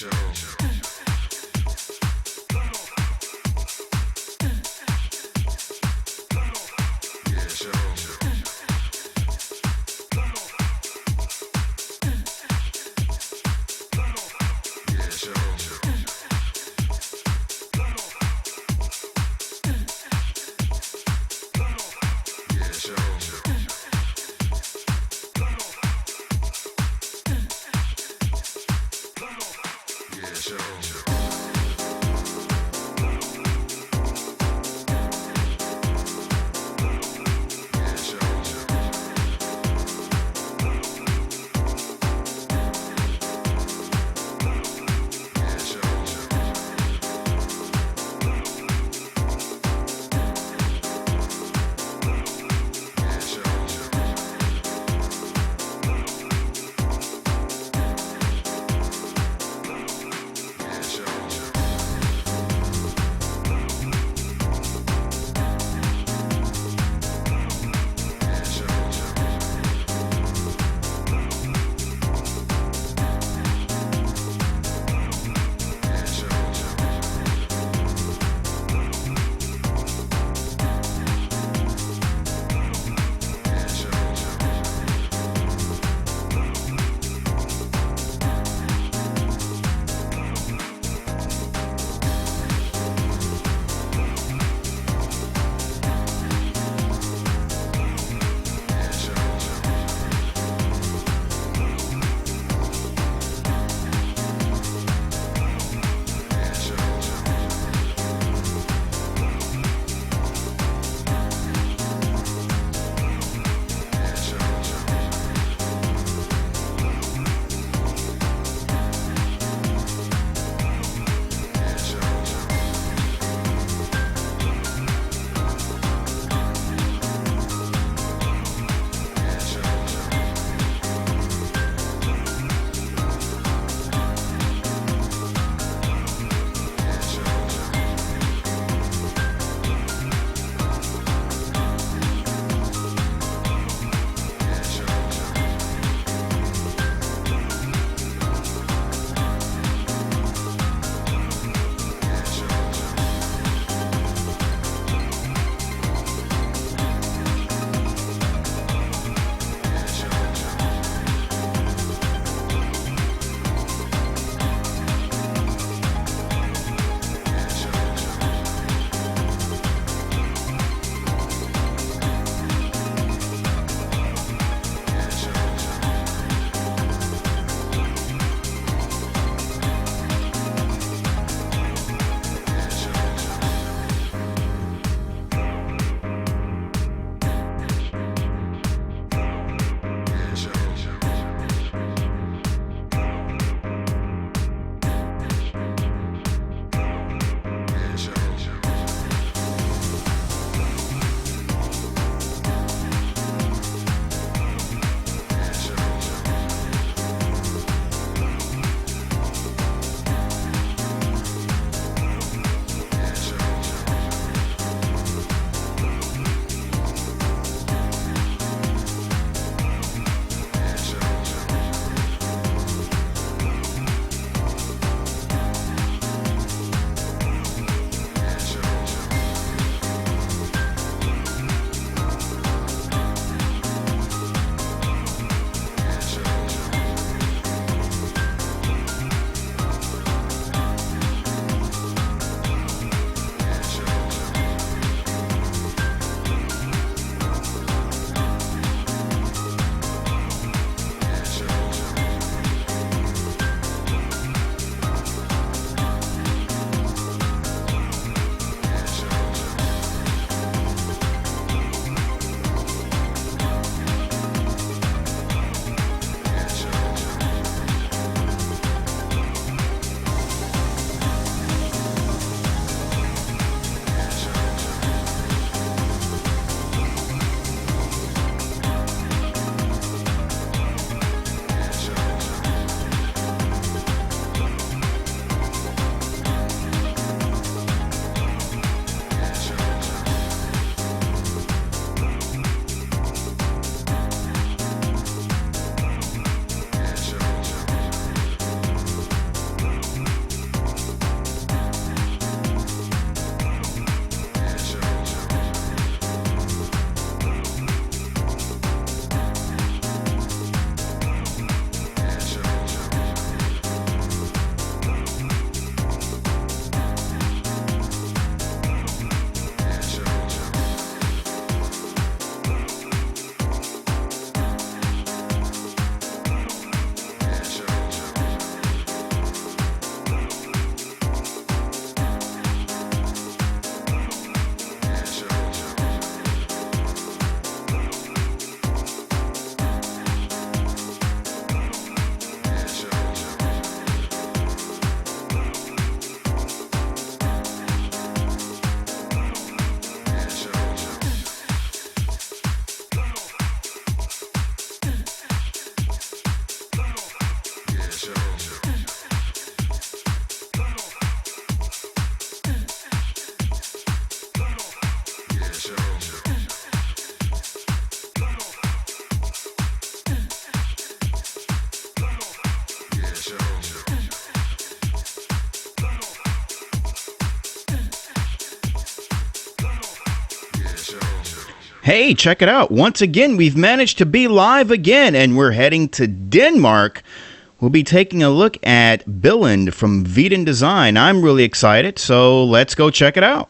Yeah, Hey, check it out. Once again, we've managed to be live again, and we're heading to Denmark. We'll be taking a look at Billund from Vidan Design. I'm really excited, so let's go check it out.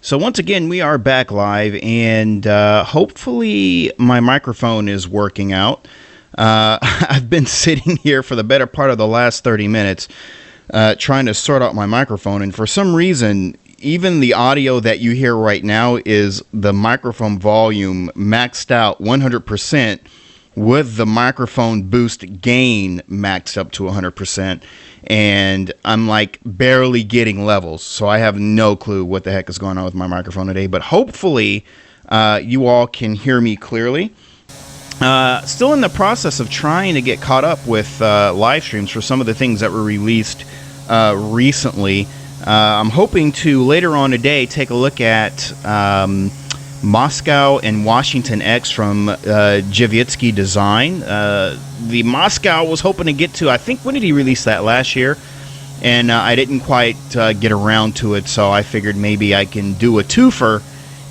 So once again, we are back live, and hopefully my microphone is working out. I've been sitting here for the better part of the last 30 minutes trying to sort out my microphone, and for some reason, even the audio that you hear right now is the microphone volume maxed out 100% with the microphone boost gain maxed up to 100%. And I'm like barely getting levels, so I have no clue what the heck is going on with my microphone today, but hopefully you all can hear me clearly. Still in the process of trying to get caught up with live streams for some of the things that were released recently. I'm hoping to later on today take a look at Moscow and Washington X from Jevitsky Design. The Moscow was hoping to get to, I think, when did he release that? Last year? And I didn't quite get around to it, so I figured maybe I can do a twofer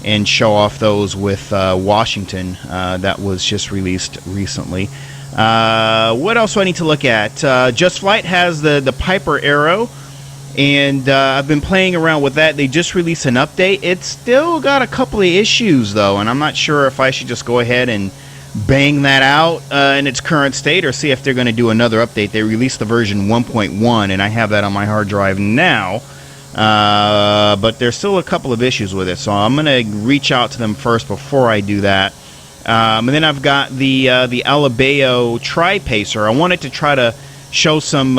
and show off those with Washington that was just released recently. What else do I need to look at? Just Flight has the Piper Arrow, and I've been playing around with that. They just released an update. It's still got a couple of issues, though, and I'm not sure if I should just go ahead and bang that out in its current state or see if they're going to do another update. They released the version 1.1, and I have that on my hard drive now, but there's still a couple of issues with it, so I'm going to reach out to them first before I do that. And then I've got the Alabeo Tri-Pacer. I wanted to try to show some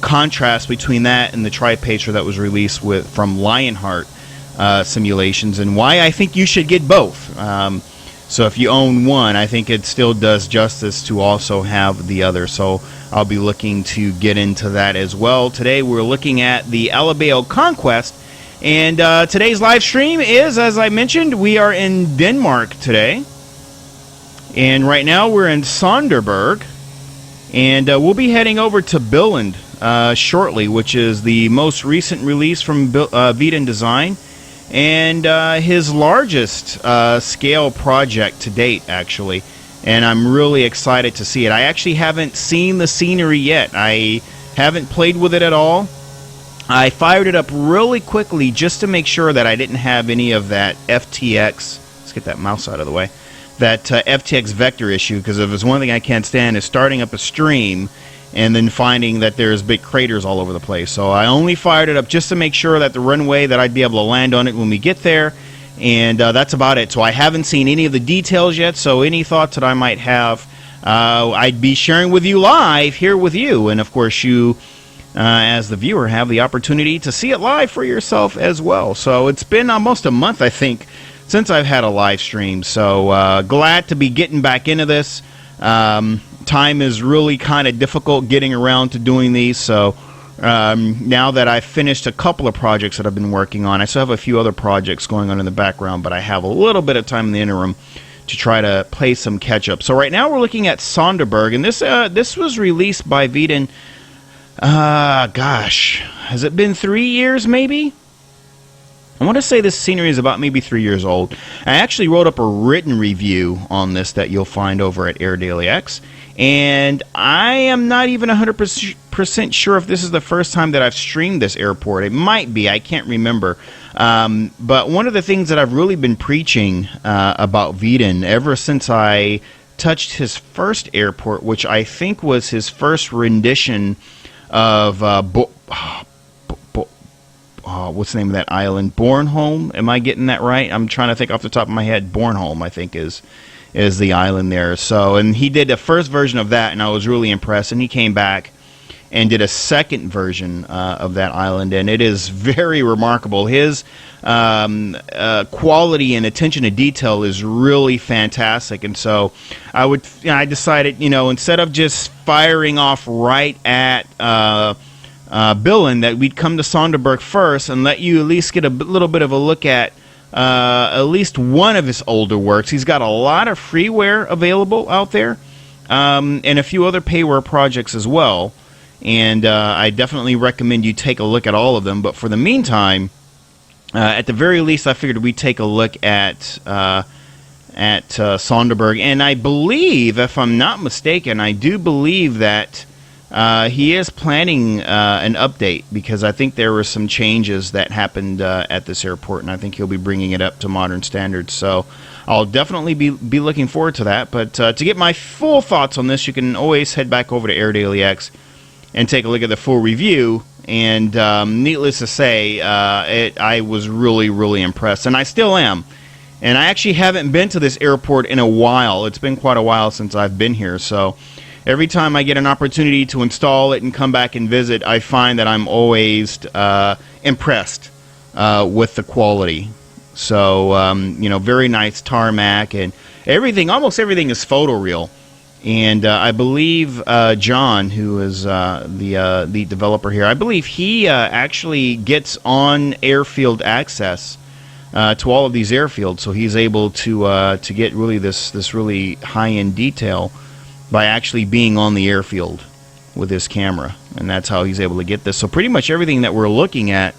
contrast between that and the Tri-Pacer that was released from Lionheart Simulations, and why I think you should get both. So if you own one, I think it still does justice to also have the other. So I'll be looking to get into that as well. Today we're looking at the Alabeo Conquest, and today's live stream is, as I mentioned, we are in Denmark today, and right now we're in Sonderburg. And we'll be heading over to Billund shortly, which is the most recent release from Vidan Design, and his largest scale project to date, actually. And I'm really excited to see it. I actually haven't seen the scenery yet. I haven't played with it at all. I fired it up really quickly just to make sure that I didn't have any of that FTX. Let's get that mouse out of the way. That FTX vector issue, because if there's one thing I can't stand is starting up a stream and then finding that there's big craters all over the place. So I only fired it up just to make sure that the runway, that I'd be able to land on it when we get there, and that's about it. So I haven't seen any of the details yet, so any thoughts that I might have, I'd be sharing with you live here with you, and of course you, as the viewer, have the opportunity to see it live for yourself as well. So it's been almost a month, I think, since I've had a live stream, so glad to be getting back into this. Time is really kind of difficult getting around to doing these, so now that I've finished a couple of projects that I've been working on, I still have a few other projects going on in the background, but I have a little bit of time in the interim to try to play some catch-up. So right now we're looking at Sonderburg, and this was released by Vidan, gosh, has it been 3 years maybe? I want to say this scenery is about maybe 3 years old. I actually wrote up a written review on this that you'll find over at Air Daily X, and I am not even 100% sure if this is the first time that I've streamed this airport. It might be. I can't remember. But one of the things that I've really been preaching about Vidan ever since I touched his first airport, which I think was his first rendition of what's the name of that island? Bornholm? Am I getting that right? I'm trying to think off the top of my head. Bornholm, I think, is the island there. So, and he did the first version of that, and I was really impressed. And he came back and did a second version of that island, and it is very remarkable. His quality and attention to detail is really fantastic, and so I decided, instead of just firing off right at Billund, that we'd come to Sonderburg first and let you at least get a little bit of a look at least one of his older works. He's got a lot of freeware available out there, and a few other payware projects as well. And I definitely recommend you take a look at all of them. But for the meantime, at the very least, I figured we'd take a look at Sonderburg. And I believe, if I'm not mistaken, I do believe that he is planning an update, because I think there were some changes that happened at this airport, and I think he'll be bringing it up to modern standards. So I'll definitely be looking forward to that. But to get my full thoughts on this, you can always head back over to Air Daily X and take a look at the full review. And needless to say, I was really, really impressed, and I still am. And I actually haven't been to this airport in a while. It's been quite a while since I've been here, so every time I get an opportunity to install it and come back and visit, I find that I'm always impressed with the quality. So, very nice tarmac, and almost everything is photoreal. And I believe John, who is the developer here, I believe he actually gets on airfield access to all of these airfields, so he's able to get really this really high-end detail by actually being on the airfield with his camera, and that's how he's able to get this. So pretty much everything that we're looking at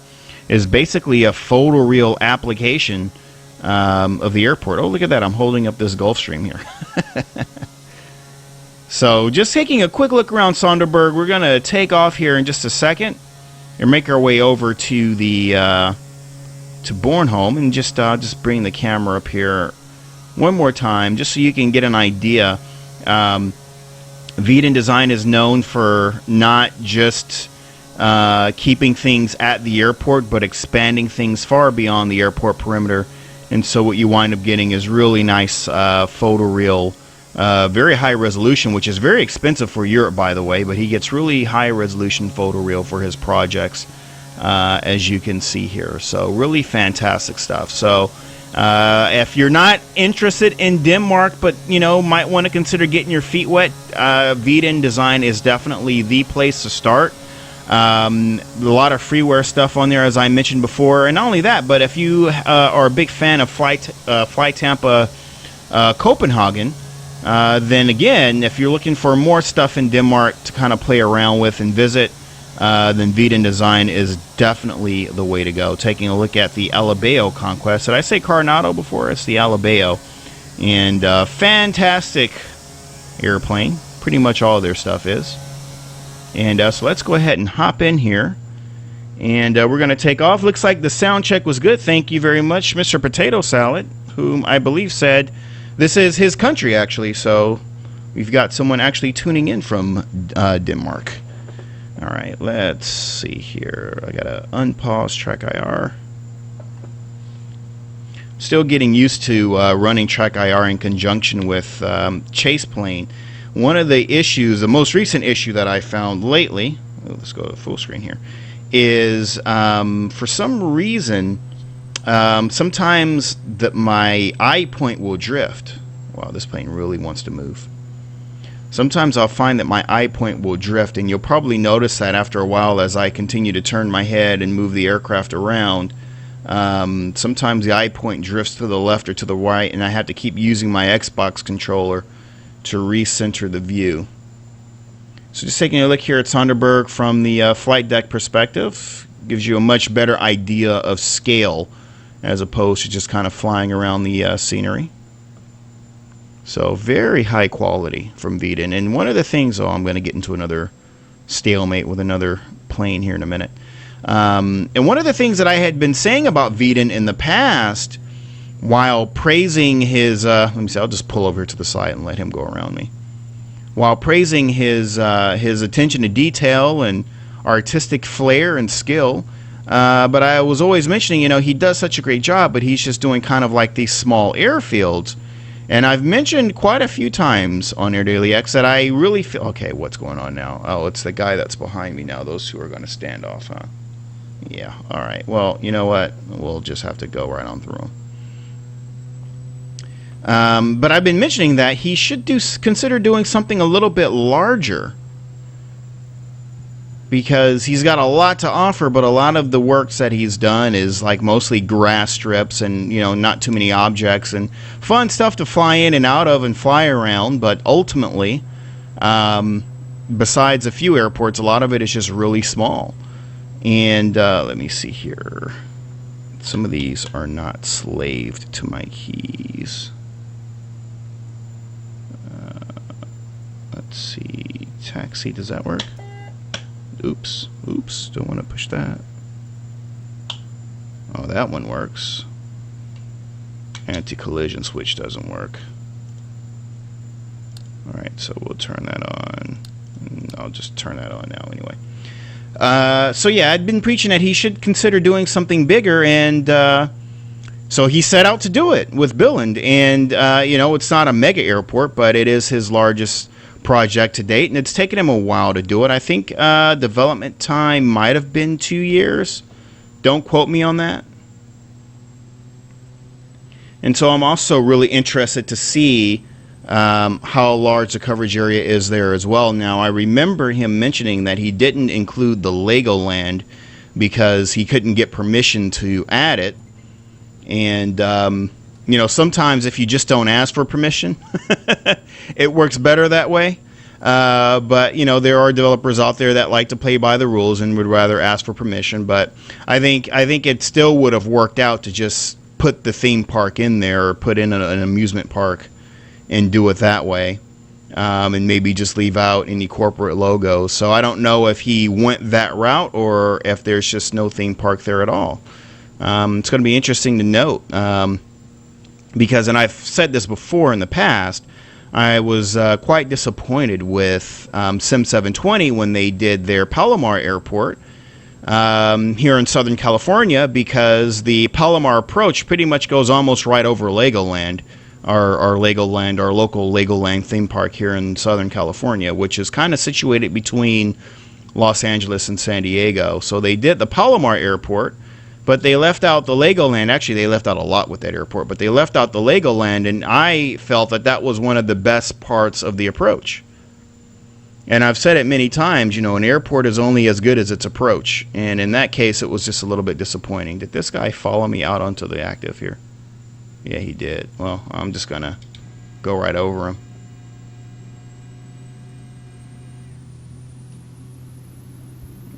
is basically a photoreal application of the airport. Oh, look at that! I'm holding up this Gulfstream here. So just taking a quick look around Sonderburg, we're going to take off here in just a second and make our way over to the to Bornholm, and just bring the camera up here one more time, just so you can get an idea. Vidan Design is known for not just keeping things at the airport, but expanding things far beyond the airport perimeter. And so what you wind up getting is really nice photoreal, very high resolution, which is very expensive for Europe, by the way, but he gets really high resolution photoreal for his projects, as you can see here. So really fantastic stuff. So if you're not interested in Denmark, but might want to consider getting your feet wet, Vidan Design is definitely the place to start. A lot of freeware stuff on there, as I mentioned before, and not only that, but if you are a big fan of Fly Tampa Copenhagen, then again, if you're looking for more stuff in Denmark to kind of play around with and visit, then Vidan Design is definitely the way to go. Taking a look at the Alabeo Conquest. Did I say Coronado before? It's the Alabeo. And fantastic airplane. Pretty much all of their stuff is. And so let's go ahead and hop in here. And we're going to take off. Looks like the sound check was good. Thank you very much, Mr. Potato Salad, whom I believe said this is his country, actually. So we've got someone actually tuning in from Denmark. All right, let's see here. I got to unpause Track IR. Still getting used to running Track IR in conjunction with Chase Plane. One of the issues, the most recent issue that I found lately, let's go to full screen here, is for some reason, sometimes that my eye point will drift. Wow, this plane really wants to move. Sometimes I'll find that my eye point will drift, and you'll probably notice that after a while as I continue to turn my head and move the aircraft around. Sometimes the eye point drifts to the left or to the right, and I have to keep using my Xbox controller to recenter the view. So just taking a look here at Sonderburg from the flight deck perspective gives you a much better idea of scale as opposed to just kind of flying around the scenery. So very high quality from Vidan. And one of the things, I'm going to get into another stalemate with another plane here in a minute. And one of the things that I had been saying about Vidan in the past, while praising his, let me see, I'll just pull over to the side and let him go around me. While praising his attention to detail and artistic flair and skill, but I was always mentioning, he does such a great job, but he's just doing kind of like these small airfields. And I've mentioned quite a few times on Air Daily X that I really feel... Okay, what's going on now? Oh, it's the guy that's behind me now. Those two are going to stand off, huh? Yeah, all right. Well, you know what? We'll just have to go right on through them. But I've been mentioning that he should consider doing something a little bit larger, because he's got a lot to offer, but a lot of the works that he's done is like mostly grass strips and, you know, not too many objects and fun stuff to fly in and out of and fly around. But ultimately, besides a few airports, a lot of it is just really small. And let me see here. Some of these are not slaved to my keys. Let's see. Taxi, does that work? Oops, don't want to push that. Oh, that one works. Anti-collision switch doesn't work. Alright, so we'll turn that on. I'll just turn that on now anyway. So yeah, I'd been preaching that he should consider doing something bigger, and so he set out to do it with Billund. And you know, it's not a mega airport, but it is his largest project to date, and it's taken him a while to do it. I think development time might have been 2 years. Don't quote me on that. And so I'm also really interested to see how large the coverage area is there as well. Now, I remember him mentioning that he didn't include the Legoland because he couldn't get permission to add it. And you know, sometimes if you just don't ask for permission, it works better that way. But, you know, there are developers out there that like to play by the rules and would rather ask for permission. But I think it still would have worked out to just put the theme park in there, or put in an amusement park and do it that way. And maybe just leave out any corporate logos. So I don't know if he went that route or if there's just no theme park there at all. It's going to be interesting to note. Because, and I've said this before in the past, I was quite disappointed with Sim 720 when they did their Palomar Airport here in Southern California, because the Palomar approach pretty much goes almost right over Legoland, our Legoland, our local Legoland theme park here in Southern California, which is kind of situated between Los Angeles and San Diego. So they did the Palomar Airport, but they left out the Legoland. Actually, they left out a lot with that airport, but they left out the Legoland, and I felt that that was one of the best parts of the approach. And I've said it many times, you know, an airport is only as good as its approach. And in that case, it was just a little bit disappointing. Did this guy follow me out onto the active here? Yeah, he did. Well, I'm just going to go right over him.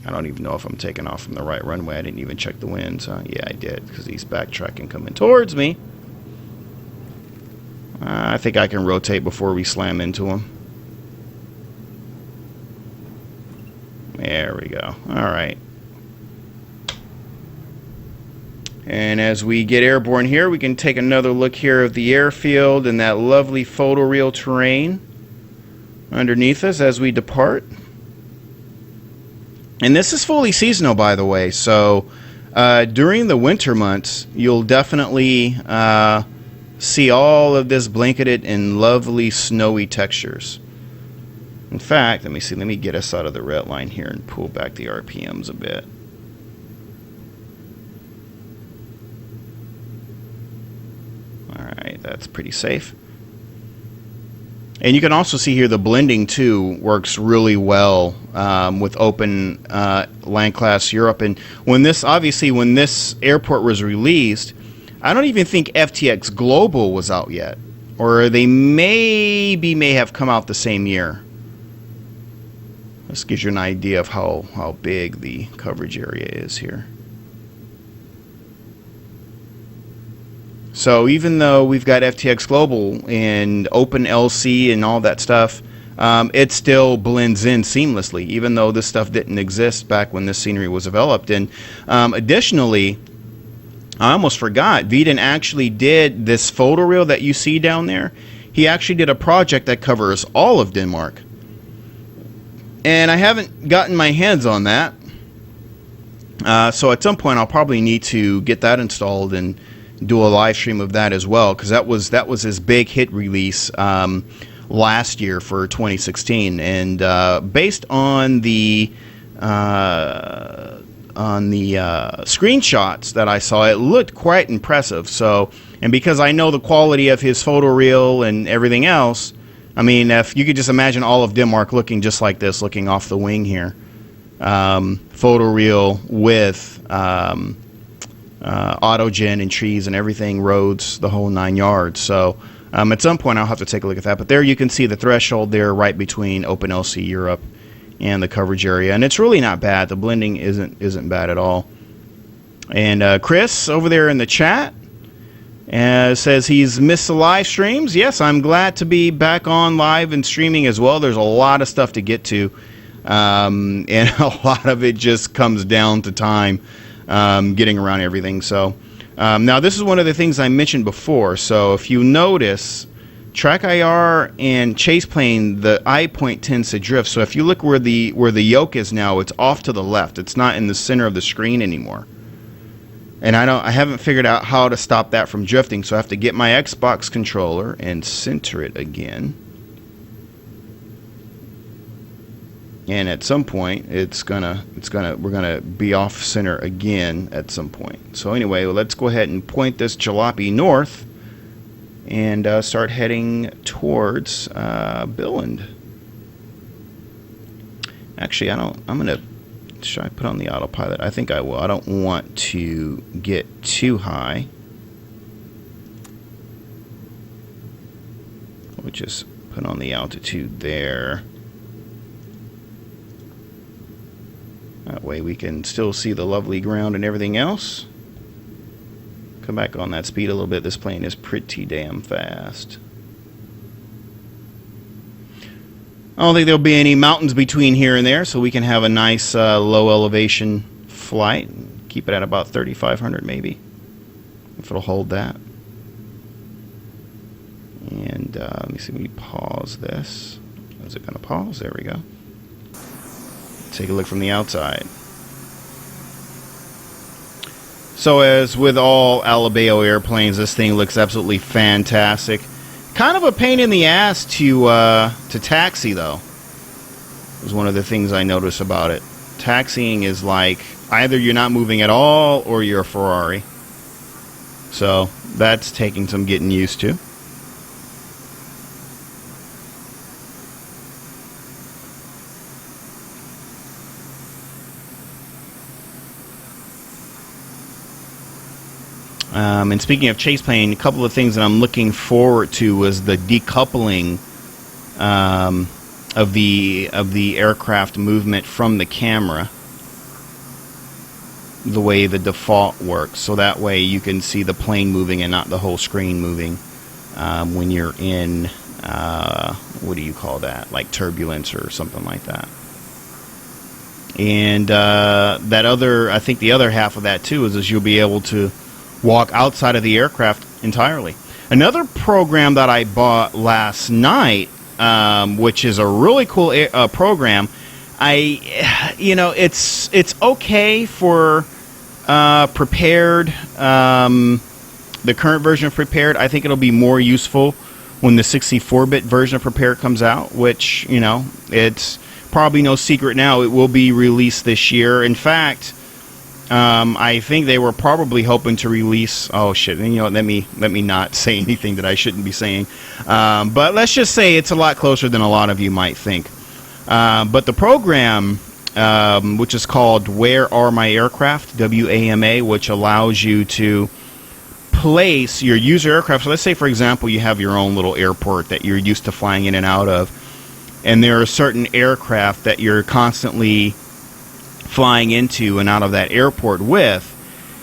I don't even know if I'm taking off from the right runway. I didn't even check the winds. Yeah, I did, because he's backtracking coming towards me. I think I can rotate before we slam into him. There we go. All right. And as we get airborne here, we can take another look here of the airfield and that lovely photoreal terrain underneath us as we depart. And this is fully seasonal, by the way, so during the winter months, you'll definitely see all of this blanketed in lovely snowy textures. In fact, let me see, let me get us out of the red line here and pull back the RPMs a bit. Alright, that's pretty safe. And you can also see here the blending too works really well with open land class Europe. And when this, obviously, when this airport was released, I don't even think FTX Global was out yet, or they may have come out the same year. This gives you an idea of how big the coverage area is here. So even though we've got FTX Global and Open LC and all that stuff, it still blends in seamlessly, even though this stuff didn't exist back when this scenery was developed. And additionally, I almost forgot, Vidan actually did this photoreal that you see down there. He actually did a project that covers all of Denmark. And I haven't gotten my hands on that. So at some point, I'll probably need to get that installed and do a live stream of that as well, because that was his big hit release last year for 2016, and based on the screenshots that I saw, it looked quite impressive. So, and because I know the quality of his photoreal and everything else, I mean, if you could just imagine all of Denmark looking just like this, looking off the wing here, photoreal with autogen and trees and everything, roads, the whole 9 yards. So at some point I'll have to take a look at that. But there you can see the threshold there right between OpenLC Europe and the coverage area, and it's really not bad. The blending isn't bad at all. And Chris over there in the chat says he's missed the live streams. Yes, I'm glad to be back on live and streaming as well. There's a lot of stuff to get to, and a lot of it just comes down to time, getting around everything. So now this is one of the things I mentioned before. So if you notice, Track IR and Chase Plane, the eye point tends to drift. So if you look where the yoke is now, it's off to the left. It's not in the center of the screen anymore. And I haven't figured out how to stop that from drifting. So I have to get my Xbox controller and center it again. And at some point, we're gonna be off center again at some point. So anyway, let's go ahead and point this jalopy north and start heading towards Billund. Actually, should I put on the autopilot? I think I will. I don't want to get too high. We'll just put on the altitude there. That way we can still see the lovely ground and everything else. Come back on that speed a little bit. This plane is pretty damn fast. I don't think there'll be any mountains between here and there, so we can have a nice low elevation flight. Keep it at about 3,500 maybe, if it'll hold that. And let me see, let me pause this. Is it going to pause? There we go. Take a look from the outside. So as with all Alabeo airplanes, this thing looks absolutely fantastic. Kind of a pain in the ass to taxi, though. Was one of the things I noticed about it. Taxiing is like either you're not moving at all or you're a Ferrari. So that's taking some getting used to. And speaking of Chase Plane, a couple of things that I'm looking forward to was the decoupling of the aircraft movement from the camera, the way the default works. So that way you can see the plane moving and not the whole screen moving when you're in, what do you call that, like turbulence or something like that. And I think the other half of that too is you'll be able to walk outside of the aircraft entirely. Another program that I bought last night, which is a really cool program. It's okay for Prepared, the current version of Prepared. I think it'll be more useful when the 64-bit version of Prepared comes out, which, it's probably no secret now. It will be released this year. In fact, I think they were probably hoping to release. Oh shit! Let me not say anything that I shouldn't be saying. But let's just say it's a lot closer than a lot of you might think. But the program, which is called "Where Are My Aircraft?" WAMA, which allows you to place your user aircraft. So let's say, for example, you have your own little airport that you're used to flying in and out of, and there are certain aircraft that you're constantly flying into and out of that airport with.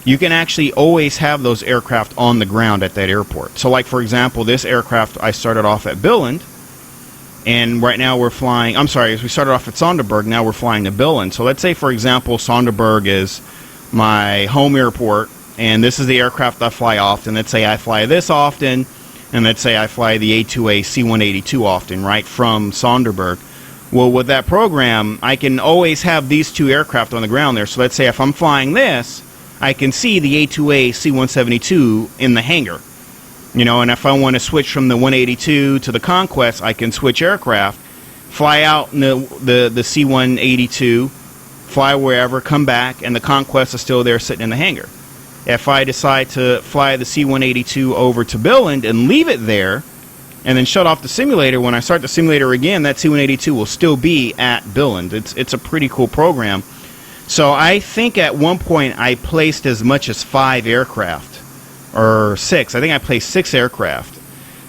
You can actually always have those aircraft on the ground at that airport. So like, for example, this aircraft, I started off at Billund, and right now we're flying, we started off at Sonderburg, now we're flying to Billund. So let's say, for example, Sonderburg is my home airport, and this is the aircraft I fly often. Let's say I fly this often, and let's say I fly the A2A C-182 often, right, from Sonderburg. Well, with that program, I can always have these two aircraft on the ground there. So let's say if I'm flying this, I can see the A2A C-172 in the hangar. You know, and if I want to switch from the 182 to the Conquest, I can switch aircraft, fly out in the C-182, fly wherever, come back, and the Conquest is still there sitting in the hangar. If I decide to fly the C-182 over to Billund and leave it there, and then shut off the simulator, when I start the simulator again, that C-182 will still be at Billund. It's a pretty cool program. So I think at one point I placed as much as 5 aircraft, or 6. I think I placed 6 aircraft.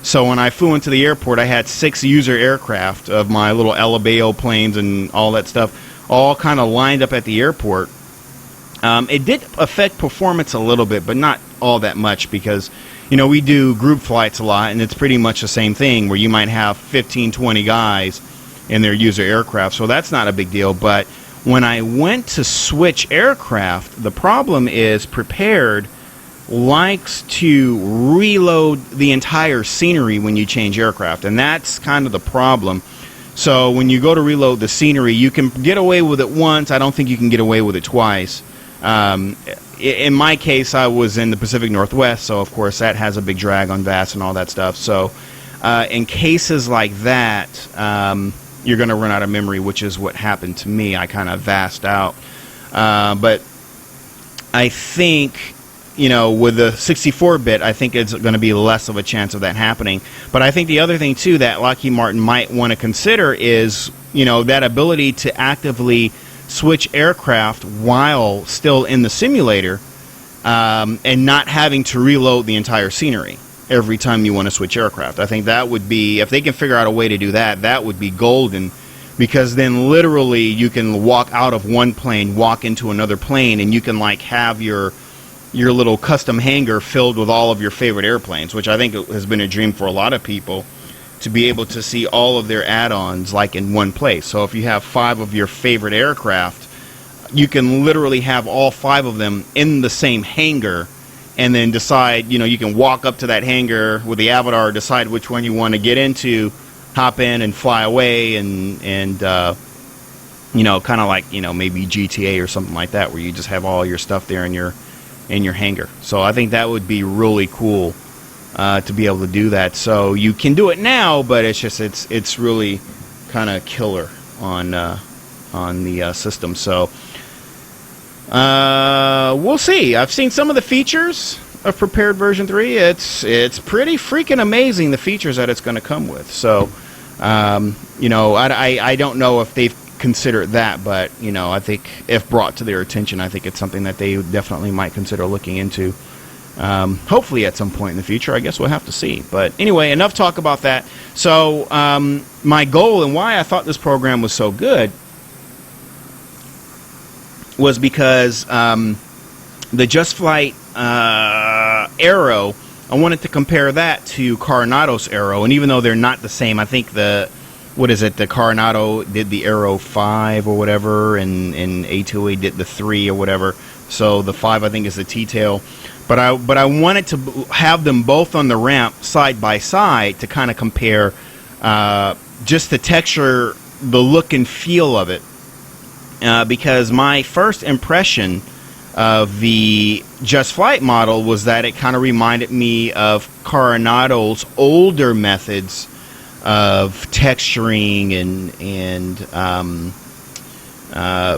So when I flew into the airport, I had 6 user aircraft of my little Alabeo planes and all that stuff, all kind of lined up at the airport. It did affect performance a little bit, but not all that much, because, you know, we do group flights a lot, and it's pretty much the same thing, where you might have 15, 20 guys in their user aircraft, so that's not a big deal. But when I went to switch aircraft, the problem is Prepared likes to reload the entire scenery when you change aircraft, and that's kind of the problem. So when you go to reload the scenery, you can get away with it once. I don't think you can get away with it twice. In my case, I was in the Pacific Northwest, so of course that has a big drag on VAS and all that stuff. So in cases like that, you're going to run out of memory, which is what happened to me. I kind of VAS'd out. But I think, you know, with the 64-bit, I think it's going to be less of a chance of that happening. But I think the other thing, too, that Lockheed Martin might want to consider is, you know, that ability to actively switch aircraft while still in the simulator, and not having to reload the entire scenery every time you want to switch aircraft. I think that would be, if they can figure out a way to do that, that would be golden, because then literally you can walk out of one plane, walk into another plane, and you can like have your little custom hangar filled with all of your favorite airplanes, which I think has been a dream for a lot of people, to be able to see all of their add-ons like in one place. So if you have 5 of your favorite aircraft, you can literally have all 5 of them in the same hangar, and then decide, you know, you can walk up to that hangar with the avatar, decide which one you want to get into, hop in and fly away, and you know, kind of like, you know, maybe GTA or something like that, where you just have all your stuff there in your hangar. So I think that would be really cool to be able to do that. So you can do it now, but it's just it's really kind of killer on the system. So we'll see. I've seen some of the features of Prepared version 3. It's pretty freaking amazing, the features that it's going to come with. So you know, I don't know if they've considered that, but you know, I think if brought to their attention, I think it's something that they definitely might consider looking into. Hopefully at some point in the future. I guess we'll have to see. But anyway, enough talk about that. So my goal and why I thought this program was so good was because the Just Flight Aero, I wanted to compare that to Coronado's Aero, and even though they're not the same, I think the Coronado did the Aero 5 or whatever, and A2A did the 3 or whatever. So the 5, I think, is the T-tail. But I wanted to have them both on the ramp side by side to kind of compare just the texture, the look and feel of it. Because my first impression of the Just Flight model was that it kind of reminded me of Coronado's older methods of texturing and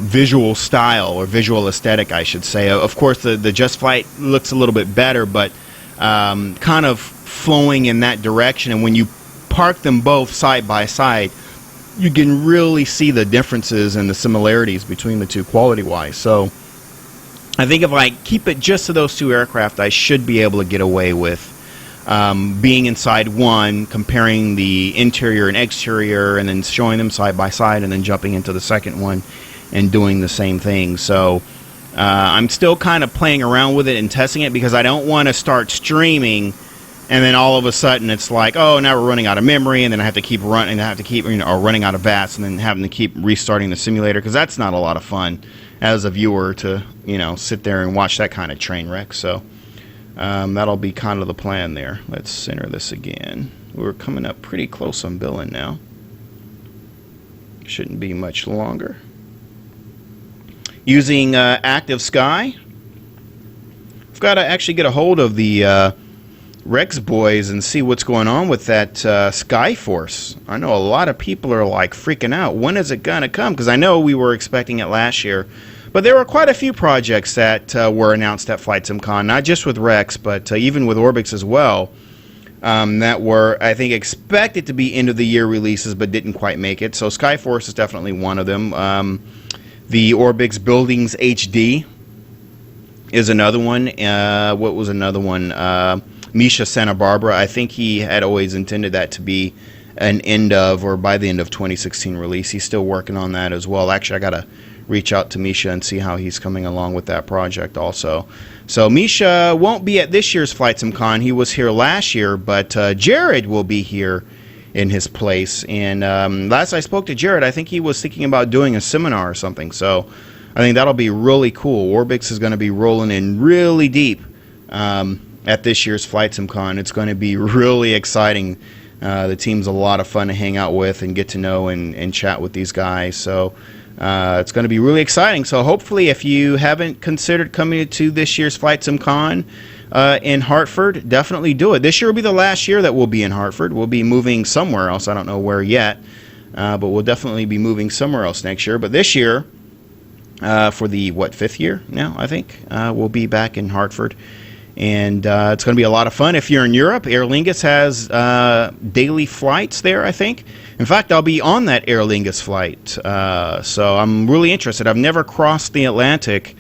visual style, or visual aesthetic, I should say. Of course, the Just Flight looks a little bit better, but kind of flowing in that direction. And when you park them both side by side, you can really see the differences and the similarities between the two quality-wise. So I think if I keep it just to those 2 aircraft, I should be able to get away with being inside one, comparing the interior and exterior, and then showing them side by side, and then jumping into the second one and doing the same thing. So I'm still kind of playing around with it and testing it, because I don't want to start streaming and then all of a sudden it's like, oh, now we're running out of memory, and then I have to keep running, or running out of VATS, and then having to keep restarting the simulator, because that's not a lot of fun as a viewer to, sit there and watch that kind of train wreck. So that'll be kind of the plan there. Let's center this again. We're coming up pretty close on Billund now. Shouldn't be much longer. Using Active Sky, got to actually get a hold of the Rex boys and see what's going on with that Skyforce. I know a lot of people are like freaking out. When is it gonna come? Because I know we were expecting it last year, but there were quite a few projects that were announced at Flight Sim Con, not just with Rex, but even with Orbix as well. That were, I think, expected to be end of the year releases, but didn't quite make it. So Skyforce is definitely one of them. The Orbix Buildings HD is another one. What was another one? Misha Santa Barbara. I think he had always intended that to be an end of, or by the end of 2016 release. He's still working on that as well. Actually, I got to reach out to Misha and see how he's coming along with that project also. So Misha won't be at this year's Flight Sim Con. He was here last year, but Jared will be here in his place. And last I spoke to Jared, I think he was thinking about doing a seminar or something. So I think that'll be really cool. Orbix is going to be rolling in really deep at this year's Flight Sim Con. It's going to be really exciting. The team's a lot of fun to hang out with and get to know and chat with these guys. So it's going to be really exciting. So hopefully, if you haven't considered coming to this year's Flight Sim Con in Hartford, definitely do it. This year will be the last year that we'll be in Hartford. We'll be moving somewhere else. I don't know where yet, but we'll definitely be moving somewhere else next year. But this year, for the, fifth year now, I think, we'll be back in Hartford. And it's going to be a lot of fun. If you're in Europe, Aer Lingus has daily flights there, I think. In fact, I'll be on that Aer Lingus flight. So I'm really interested. I've never crossed the Atlantic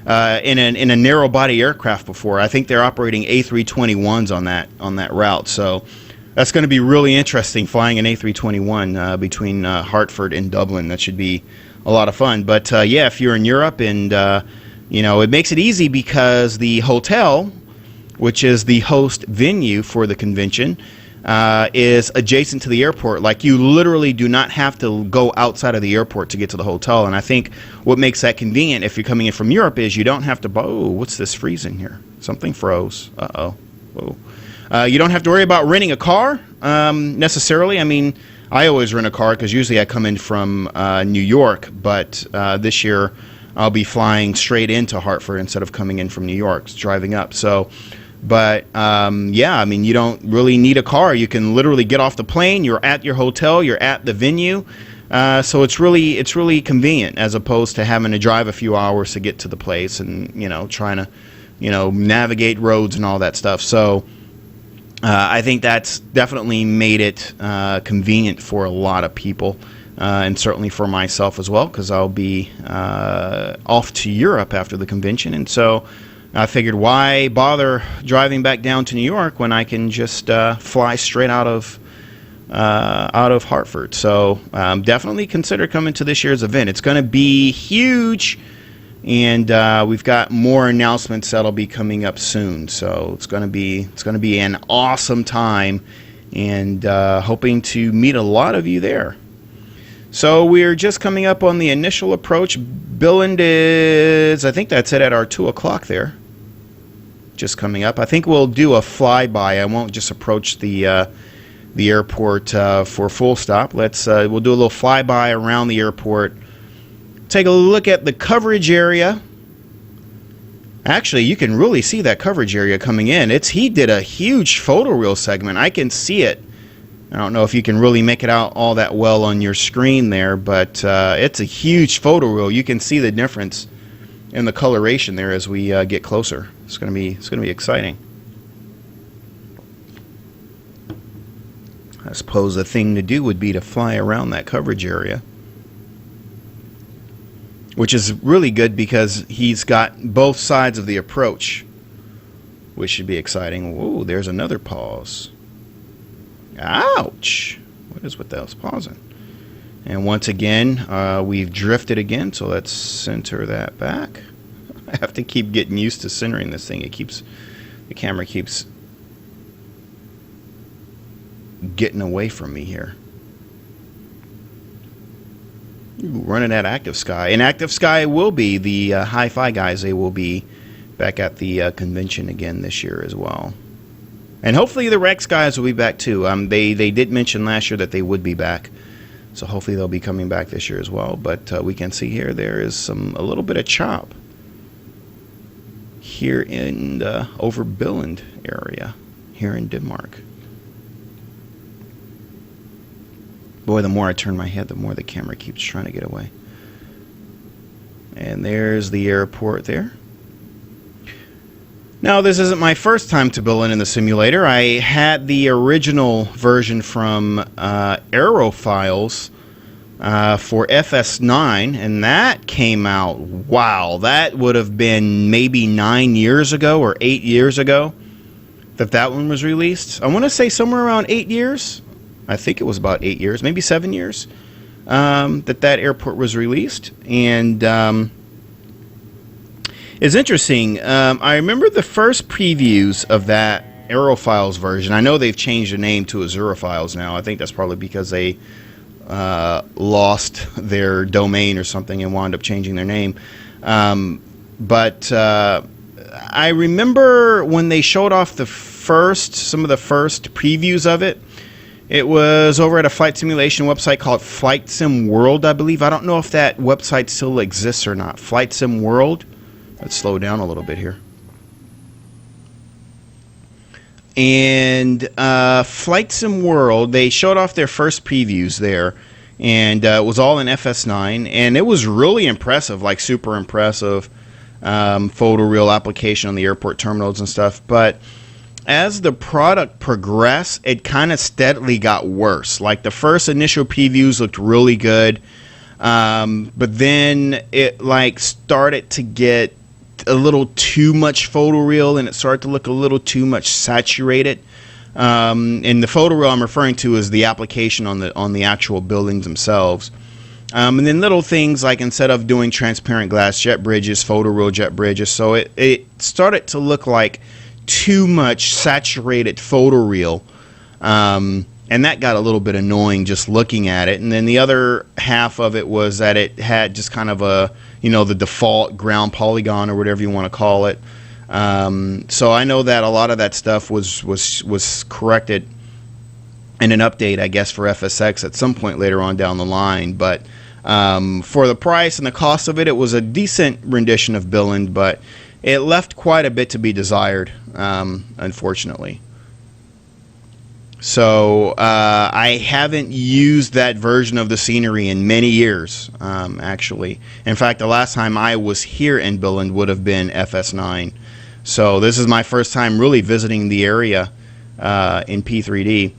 in a narrow-body aircraft before. I think they're operating A321s on that route. So that's going to be really interesting, flying an A321 between Hartford and Dublin. That should be a lot of fun. But, yeah, if you're in Europe and, it makes it easy because the hotel, which is the host venue for the convention, is adjacent to the airport. Like, you literally do not have to go outside of the airport to get to the hotel. And I think what makes that convenient if you're coming in from Europe is you don't have to, what's this freezing here? Something froze. Uh-oh. Whoa. You don't have to worry about renting a car necessarily. I mean, I always rent a car because usually I come in from New York, but this year I'll be flying straight into Hartford instead of coming in from New York, driving up. So, but yeah, I mean, you don't really need a car. You can literally get off the plane. You're at your hotel. You're at the venue. So it's really convenient as opposed to having to drive a few hours to get to the place and trying to navigate roads and all that stuff. So I think that's definitely made it convenient for a lot of people. And certainly for myself as well, because I'll be off to Europe after the convention. And so I figured, why bother driving back down to New York when I can just fly straight out of Hartford. So definitely consider coming to this year's event. It's going to be huge, and we've got more announcements that'll be coming up soon. So it's going to be an awesome time, and hoping to meet a lot of you there. So we're just coming up on the initial approach. Billund is, I think that's it at our 2 o'clock there. Just coming up. I think we'll do a flyby. I won't just approach the airport for full stop. We'll do a little flyby around the airport. Take a look at the coverage area. Actually, you can really see that coverage area coming in. He did a huge photoreal segment. I can see it. I don't know if you can really make it out all that well on your screen there, but it's a huge photoreal. You can see the difference in the coloration there as we get closer. It's going to be exciting. I suppose the thing to do would be to fly around that coverage area, which is really good because he's got both sides of the approach, which should be exciting. Whoa, there's another pause. Ouch! What is with those pausing? And once again, we've drifted again, so let's center that back. I have to keep getting used to centering this thing. The camera keeps getting away from me here. Ooh, running at Active Sky. And Active Sky will be, the Hi-Fi guys, they will be back at the convention again this year as well. And hopefully the Rex guys will be back too. They did mention last year that they would be back, so hopefully they'll be coming back this year as well. But we can see here there is a little bit of chop. here in the over Billund area here in Denmark. Boy, the more I turn my head, the more the camera keeps trying to get away. And there's the airport there. Now, this isn't my first time to Billund in the simulator. I had the original version from Aerofiles for FS9, and that came out, wow, that would have been maybe 9 years ago or 8 years ago that one was released. I want to say somewhere around 8 years. I think it was about 8 years, maybe 7 years, that airport was released. And it's interesting. I remember the first previews of that Aerofiles version. I know they've changed the name to Azurofiles now. I think that's probably because they lost their domain or something and wound up changing their name. But I remember when they showed off some of the first previews of it. It was over at a flight simulation website called Flight Sim World, I believe. I don't know if that website still exists or not. Flight Sim World. Let's slow down a little bit here. And Flight Sim World, they showed off their first previews there. And it was all in FS9. And it was really impressive, like super impressive photoreal application on the airport terminals and stuff. But as the product progressed, it kind of steadily got worse. Like the first initial previews looked really good. But then it like started to get a little too much photoreal, and it started to look a little too much saturated. And the photoreal I'm referring to is the application on the actual buildings themselves. And then little things like instead of doing transparent glass jet bridges, photoreal jet bridges. So it started to look like too much saturated photoreal. And that got a little bit annoying just looking at it. And then the other half of it was that it had just kind of a, the default ground polygon or whatever you want to call it. So I know that a lot of that stuff was corrected in an update, I guess, for FSX at some point later on down the line. But for the price and the cost of it, it was a decent rendition of Billund, but it left quite a bit to be desired, unfortunately. So I haven't used that version of the scenery in many years, actually. In fact, the last time I was here in Billund would have been FS9. So this is my first time really visiting the area in P3D.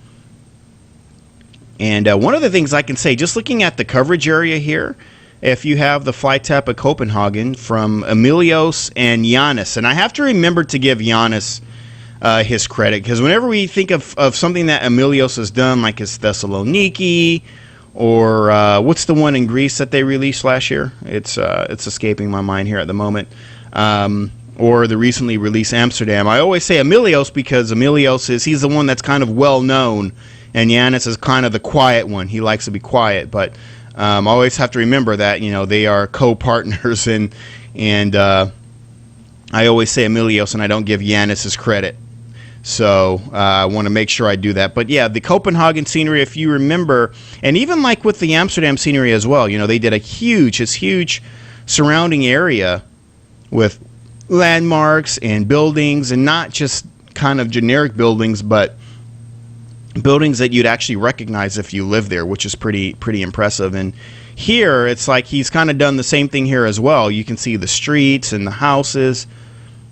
And one of the things I can say, just looking at the coverage area here, if you have the flight tap at Copenhagen from Emilios and Giannis, and I have to remember to give Giannis his credit, because whenever we think of something that Emilios has done, like his Thessaloniki, or what's the one in Greece that they released last year? It's escaping my mind here at the moment. Or the recently released Amsterdam. I always say Emilios because Emilios he's the one that's kind of well known, and Giannis is kind of the quiet one. He likes to be quiet, but I always have to remember that they are co-partners, and I always say Emilios, and I don't give Giannis his credit. So I want to make sure I do that. But yeah, the Copenhagen scenery, if you remember, and even like with the Amsterdam scenery as well, they did a huge surrounding area with landmarks and buildings, and not just kind of generic buildings, but buildings that you'd actually recognize if you live there, which is pretty impressive. And here, it's like he's kind of done the same thing here as well. You can see the streets and the houses.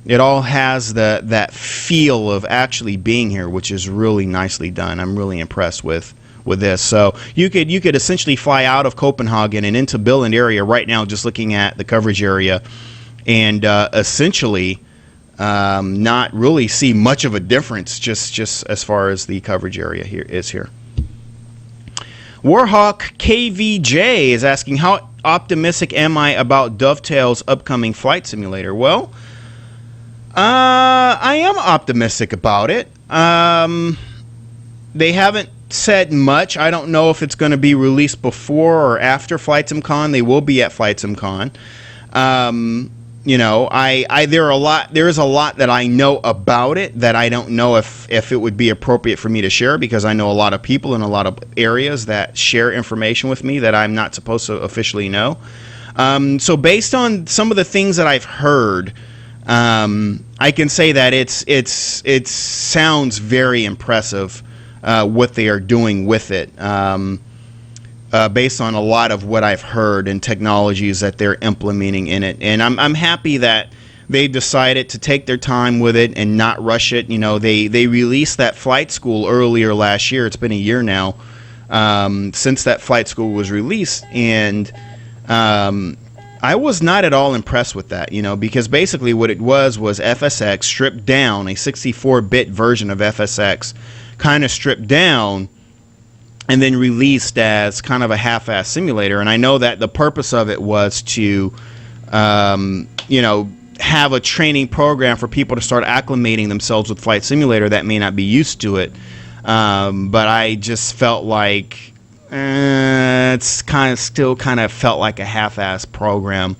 It all has that feel of actually being here, which is really nicely done. I'm really impressed with this. So you could essentially fly out of Copenhagen and into Billund area right now, just looking at the coverage area, and essentially not really see much of a difference just as far as the coverage area here. Warhawk KVJ is asking, how optimistic am I about Dovetail's upcoming flight simulator? Well, I am optimistic about it. They haven't said much. I don't know if it's going to be released before or after Flight Sim Con. They will be at Flight Sim Con. There is a lot that I know about it that I don't know if it would be appropriate for me to share, because I know a lot of people in a lot of areas that share information with me that I'm not supposed to officially know. So based on some of the things that I've heard, I can say that it sounds very impressive what they are doing with it, based on a lot of what I've heard and technologies that they're implementing in it. And I'm happy that they decided to take their time with it and not rush it. You know, they released that flight school earlier last year. It's been a year now since that flight school was released, and I was not at all impressed with that, you know, because basically what it was FSX stripped down, a 64-bit version of FSX, kind of stripped down and then released as kind of a half-ass simulator. And I know that the purpose of it was to, you know, have a training program for people to start acclimating themselves with Flight Simulator that may not be used to it. But I just felt like it's still kind of felt like a half-ass program.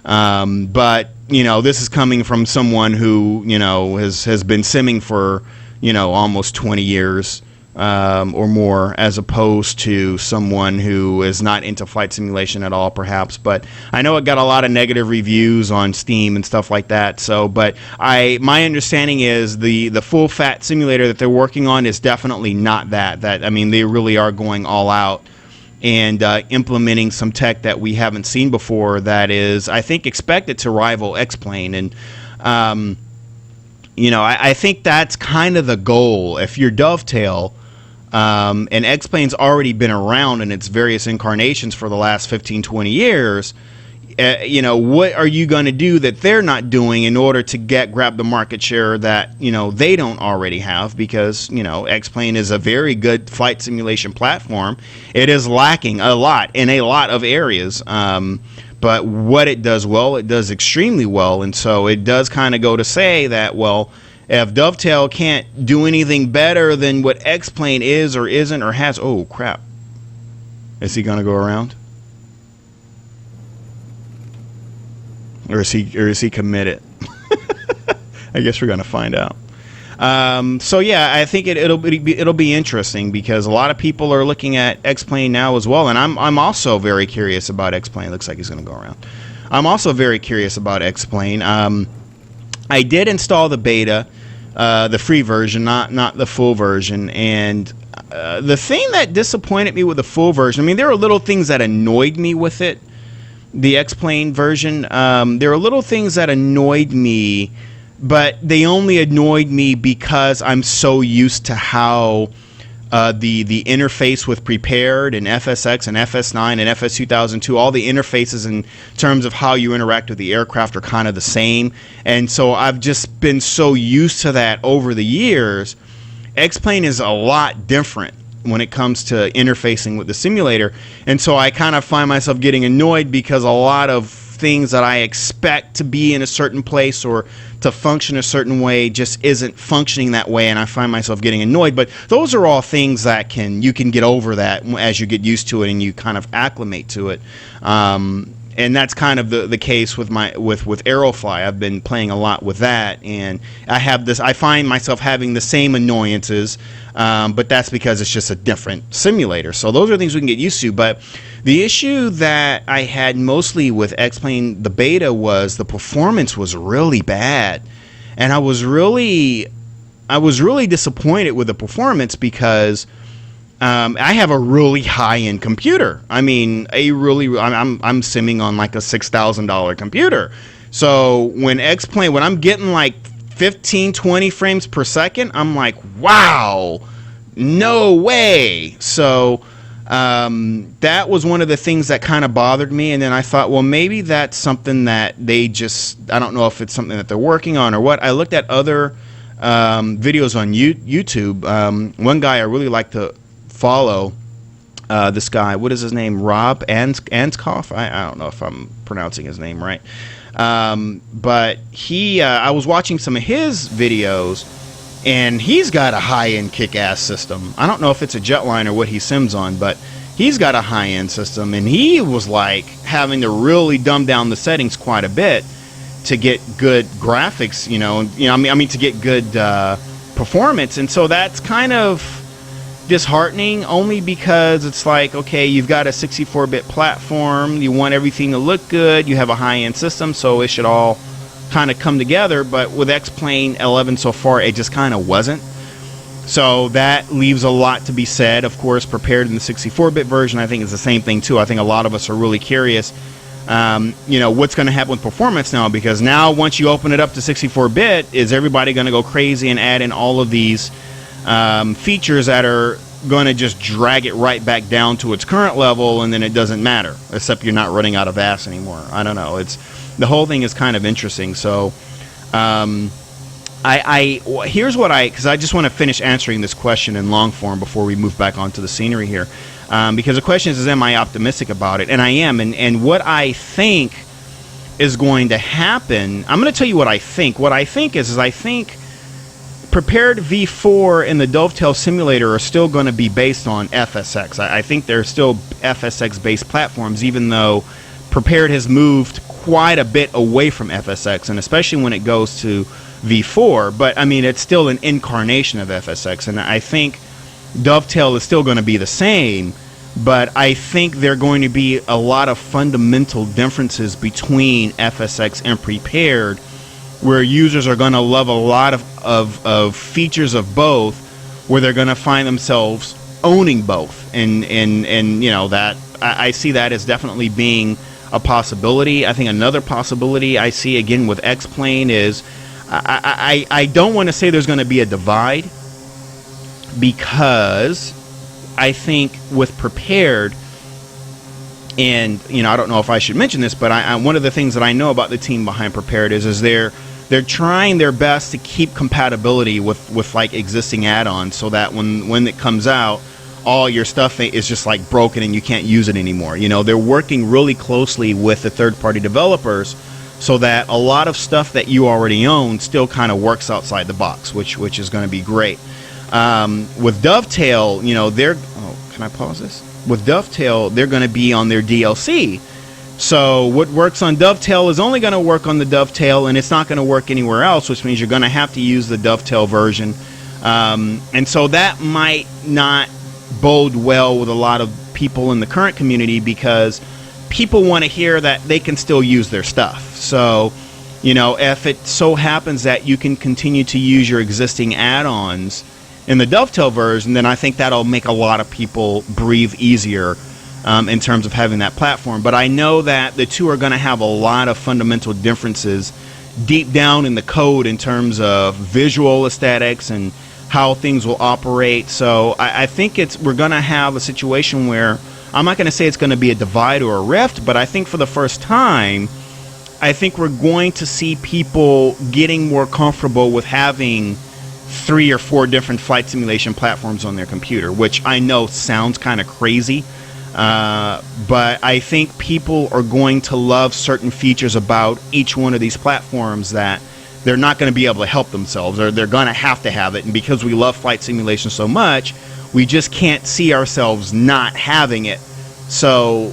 But, you know, this is coming from someone who, you know, has been simming for, you know, almost 20 years or more, as opposed to someone who is not into flight simulation at all, perhaps. But I know it got a lot of negative reviews on Steam and stuff like that. So, but my understanding is the full fat simulator that they're working on is definitely not that. I mean, they really are going all out and implementing some tech that we haven't seen before that is, I think, expected to rival X-Plane. And you know, I think that's kind of the goal. If you're Dovetail, and X-Plane's already been around in its various incarnations for the last 15, 20 years, you know, what are you going to do that they're not doing in order to grab the market share that, you know, they don't already have? Because, you know, X-Plane is a very good flight simulation platform. It is lacking a lot in a lot of areas. But what it does well, it does extremely well. And so it does kind of go to say that, well, if Dovetail can't do anything better than what X-Plane is or isn't or has... Oh, crap. Is he going to go around? Or is he committed? I guess we're going to find out. So yeah, I think it'll be interesting because a lot of people are looking at X-Plane now as well, and I'm also very curious about X-Plane. Looks like he's going to go around. I'm also very curious about X-Plane. I did install the beta, the free version, not the full version, and the thing that disappointed me with the full version, I mean, there are little things that annoyed me with it. The X-Plane version, there are little things that annoyed me, but they only annoyed me because I'm so used to how the interface with Prepared and FSX and FS9 and FS 2002, all the interfaces in terms of how you interact with the aircraft are kind of the same. And so I've just been so used to that over the years. X-Plane is a lot different when it comes to interfacing with the simulator. And so I kind of find myself getting annoyed because a lot of things that I expect to be in a certain place or to function a certain way just isn't functioning that way, and I find myself getting annoyed. But those are all things that you can get over that as you get used to it and you kind of acclimate to it. And that's kind of the case with Aerofly. I've been playing a lot with that, and I find myself having the same annoyances, but that's because it's just a different simulator. So those are things we can get used to. But the issue that I had mostly with X-Plane, the beta, was the performance was really bad, and I was really disappointed with the performance because I have a really high-end computer. I mean, I'm simming on like a $6,000 computer. So when I'm getting like 15, 20 frames per second, I'm like, wow, no way. So that was one of the things that kind of bothered me. And then I thought, well, maybe that's something that I don't know if it's something that they're working on or what. I looked at other videos on YouTube. One guy I really like to follow, this guy, what is his name, Rob Anskoff? I don't know if I'm pronouncing his name right, but I was watching some of his videos, and he's got a high-end kick-ass system. I don't know if it's a Jetline or what he sims on, but he's got a high-end system, and he was like having to really dumb down the settings quite a bit to get good graphics, I mean to get good performance. And so that's kind of disheartening, only because it's like, okay, you've got a 64-bit platform, you want everything to look good, you have a high-end system, so it should all kind of come together, but with X-Plane 11 so far, it just kind of wasn't. So that leaves a lot to be said. Of course, prepared in the 64-bit version, I think it's the same thing too. I think a lot of us are really curious, what's going to happen with performance now, because now once you open it up to 64-bit, is everybody going to go crazy and add in all of these features that are going to just drag it right back down to its current level, and then it doesn't matter, except you're not running out of VAS anymore. I don't know. The whole thing is kind of interesting. So here's what because I just want to finish answering this question in long form before we move back onto the scenery here, because the question is am I optimistic about it? And I am. And what I think is going to happen, I'm going to tell you what I think. What I think is I think Prepared V4 and the Dovetail simulator are still going to be based on FSX. I think they're still FSX-based platforms, even though Prepared has moved quite a bit away from FSX, and especially when it goes to V4. But, I mean, it's still an incarnation of FSX, and I think Dovetail is still going to be the same, but I think there are going to be a lot of fundamental differences between FSX and Prepared, where users are going to love a lot of features of both, where they're going to find themselves owning both, and that I see that as definitely being a possibility. I think another possibility I see again with X-Plane is I don't want to say there's going to be a divide, because I think with Prepared, and I don't know if I should mention this, but one of the things that I know about the team behind Prepared is they're trying their best to keep compatibility with like existing add-ons, so that when it comes out, all your stuff is just like broken and you can't use it anymore. They're working really closely with the third-party developers so that a lot of stuff that you already own still kind of works outside the box, which is going to be great. With Dovetail, can I pause this? With Dovetail, they're going to be on their DLC. So what works on Dovetail is only going to work on the Dovetail, and it's not going to work anywhere else, which means you're going to have to use the Dovetail version. And so that might not bode well with a lot of people in the current community, because people want to hear that they can still use their stuff. So, if it so happens that you can continue to use your existing add-ons in the Dovetail version, then I think that'll make a lot of people breathe easier in terms of having that platform. But I know that the two are going to have a lot of fundamental differences deep down in the code in terms of visual aesthetics and how things will operate. So I think we're going to have a situation where, I'm not going to say it's going to be a divide or a rift, but I think for the first time, I think we're going to see people getting more comfortable with having 3 or 4 different flight simulation platforms on their computer, which I know sounds kind of crazy, but I think people are going to love certain features about each one of these platforms that they're not going to be able to help themselves, or they're going to have it. And because we love flight simulation so much, we just can't see ourselves not having it. So,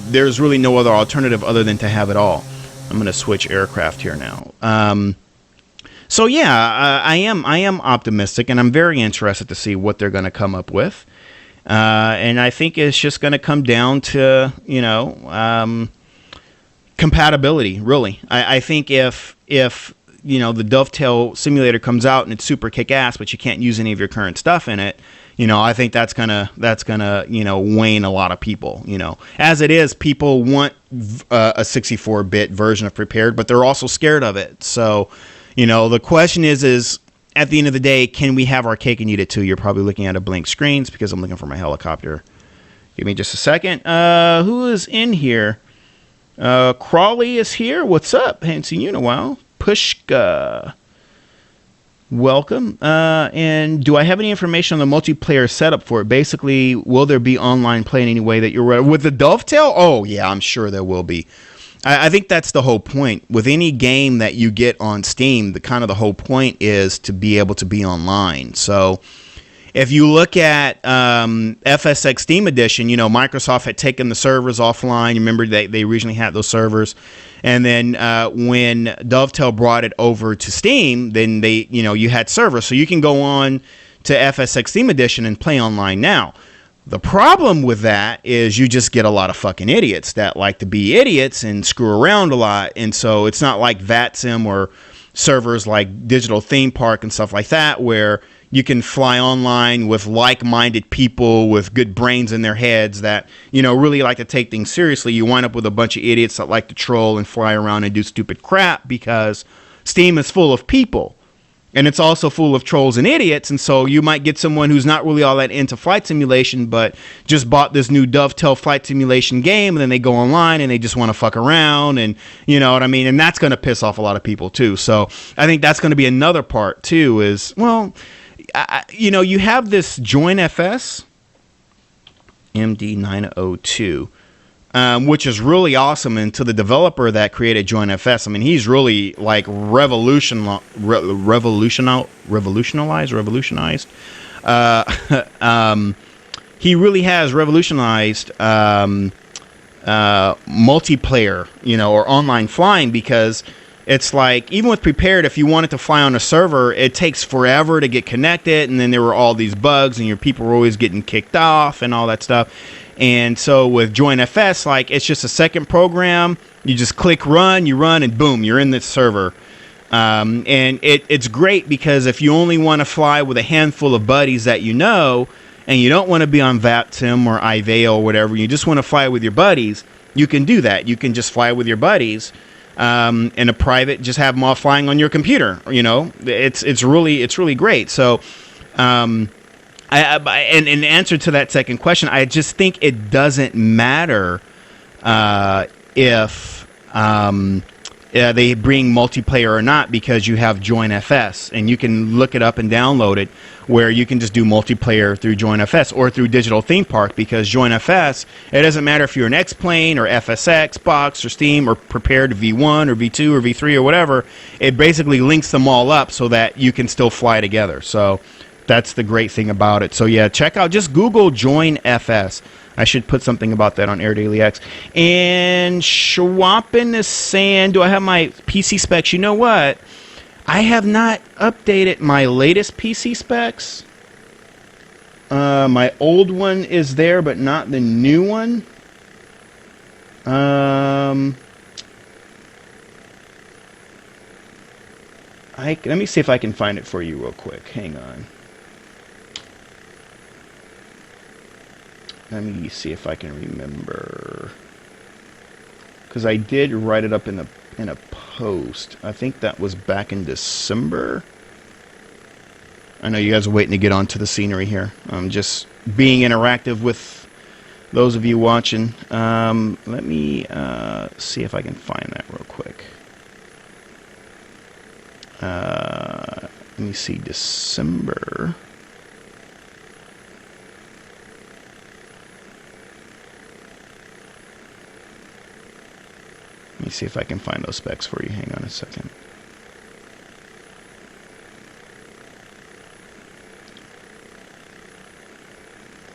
there's really no other alternative other than to have it all. I'm going to switch aircraft here now. So yeah, I am optimistic, and I'm very interested to see what they're going to come up with. And I think it's just going to come down to, compatibility, really. I think if the Dovetail simulator comes out and it's super kick-ass, but you can't use any of your current stuff in it, I think that's gonna wane a lot of people. As it is, people want a 64-bit version of Prepared, but they're also scared of it. So, the question is at the end of the day, can we have our cake and eat it too? You're probably looking at a blank screen because I'm looking for my helicopter. Give me just a second. Who is in here? Crawley is here. What's up? Haven't seen you in a while. Pushka. Welcome. And do I have any information on the multiplayer setup for it? Basically, will there be online play in any way that you're with the Dovetail? Oh, yeah, I'm sure there will be. I think that's the whole point. With any game that you get on Steam, the whole point is to be able to be online. So if you look at FSX Steam Edition, Microsoft had taken the servers offline. You remember they originally had those servers. And then when Dovetail brought it over to Steam, then you had servers. So you can go on to FSX Steam Edition and play online now. The problem with that is you just get a lot of fucking idiots that like to be idiots and screw around a lot. And so it's not like VATSIM or servers like Digital Theme Park and stuff like that, where you can fly online with like-minded people with good brains in their heads that, you know, really like to take things seriously. You wind up with a bunch of idiots that like to troll and fly around and do stupid crap because Steam is full of people. And it's also full of trolls and idiots. And so you might get someone who's not really all that into flight simulation, but just bought this new Dovetail flight simulation game. And then they go online and they just want to fuck around. And you know what I mean? And that's going to piss off a lot of people, too. So I think that's going to be another part, too, is, well, you know, you have this Join FS MD902. Which is really awesome, and to the developer that created Join FS, I mean, he's really like revolutionized. He really has revolutionized multiplayer, you know, or online flying, because it's like, even with Prepared, if you wanted to fly on a server, it takes forever to get connected, and then there were all these bugs, and your people were always getting kicked off and all that stuff. And so with Join FS, like, it's just a second program. You just click run, you run, and boom, you're in this server. And it's great because if you only want to fly with a handful of buddies that you know, and you don't want to be on VATSIM or IVEO or whatever, you just want to fly with your buddies, you can do that. You can just fly with your buddies in a private, just have them all flying on your computer. You know, it's really great. So, and in answer to that second question, I just think it doesn't matter if they bring multiplayer or not, because you have Join FS, and you can look it up and download it, where you can just do multiplayer through Join FS or through Digital Theme Park, because Join FS, it doesn't matter if you're an X-Plane or FSX, Box or Steam or Prepared V1 or V2 or V3 or whatever, it basically links them all up so that you can still fly together. So that's the great thing about it. So yeah, check out, just Google Join FS. I should put something about that on Air Daily X. And Schwappen is saying, do I have my PC specs? You know what? I have not updated my latest PC specs. My old one is there, but not the new one. Let me see if I can find it for you real quick. Hang on. Let me see if I can remember, because I did write it up in a post. I think that was back in December. I know you guys are waiting to get onto the scenery here. I'm just being interactive with those of you watching. Let me see if I can find that real quick. Let me see, December. Let me see if I can find those specs for you. Hang on a second.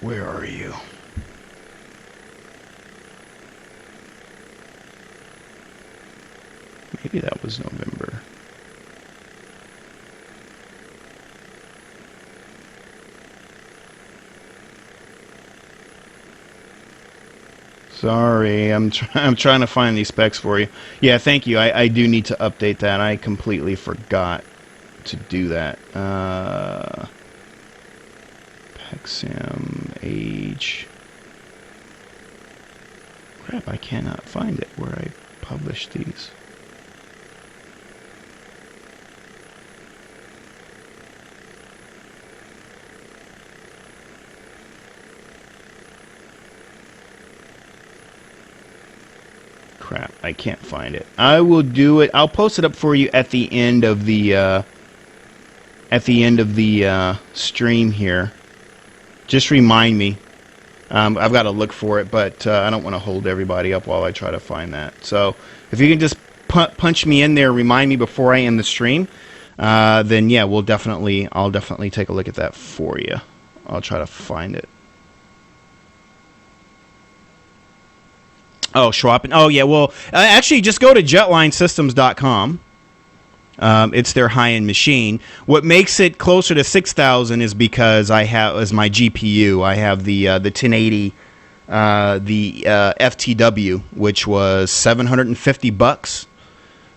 Where are you? Maybe that was November. Sorry, I'm trying to find these specs for you. Yeah, thank you. I do need to update that. I completely forgot to do that. PEXIM, age. Crap, I cannot find it where I published these. Crap, I can't find it. I will do it. I'll post it up for you at the end of the stream here. Just remind me. I've got to look for it, but I don't want to hold everybody up while I try to find that. So if you can just punch me in there, remind me before I end the stream, then yeah, I'll definitely take a look at that for you. I'll try to find it. Oh, Schwappen. Oh, yeah. Well, actually, just go to jetlinesystems.com. It's their high-end machine. What makes it closer to 6,000 is because I have as my GPU, I have the 1080, FTW, which was $750.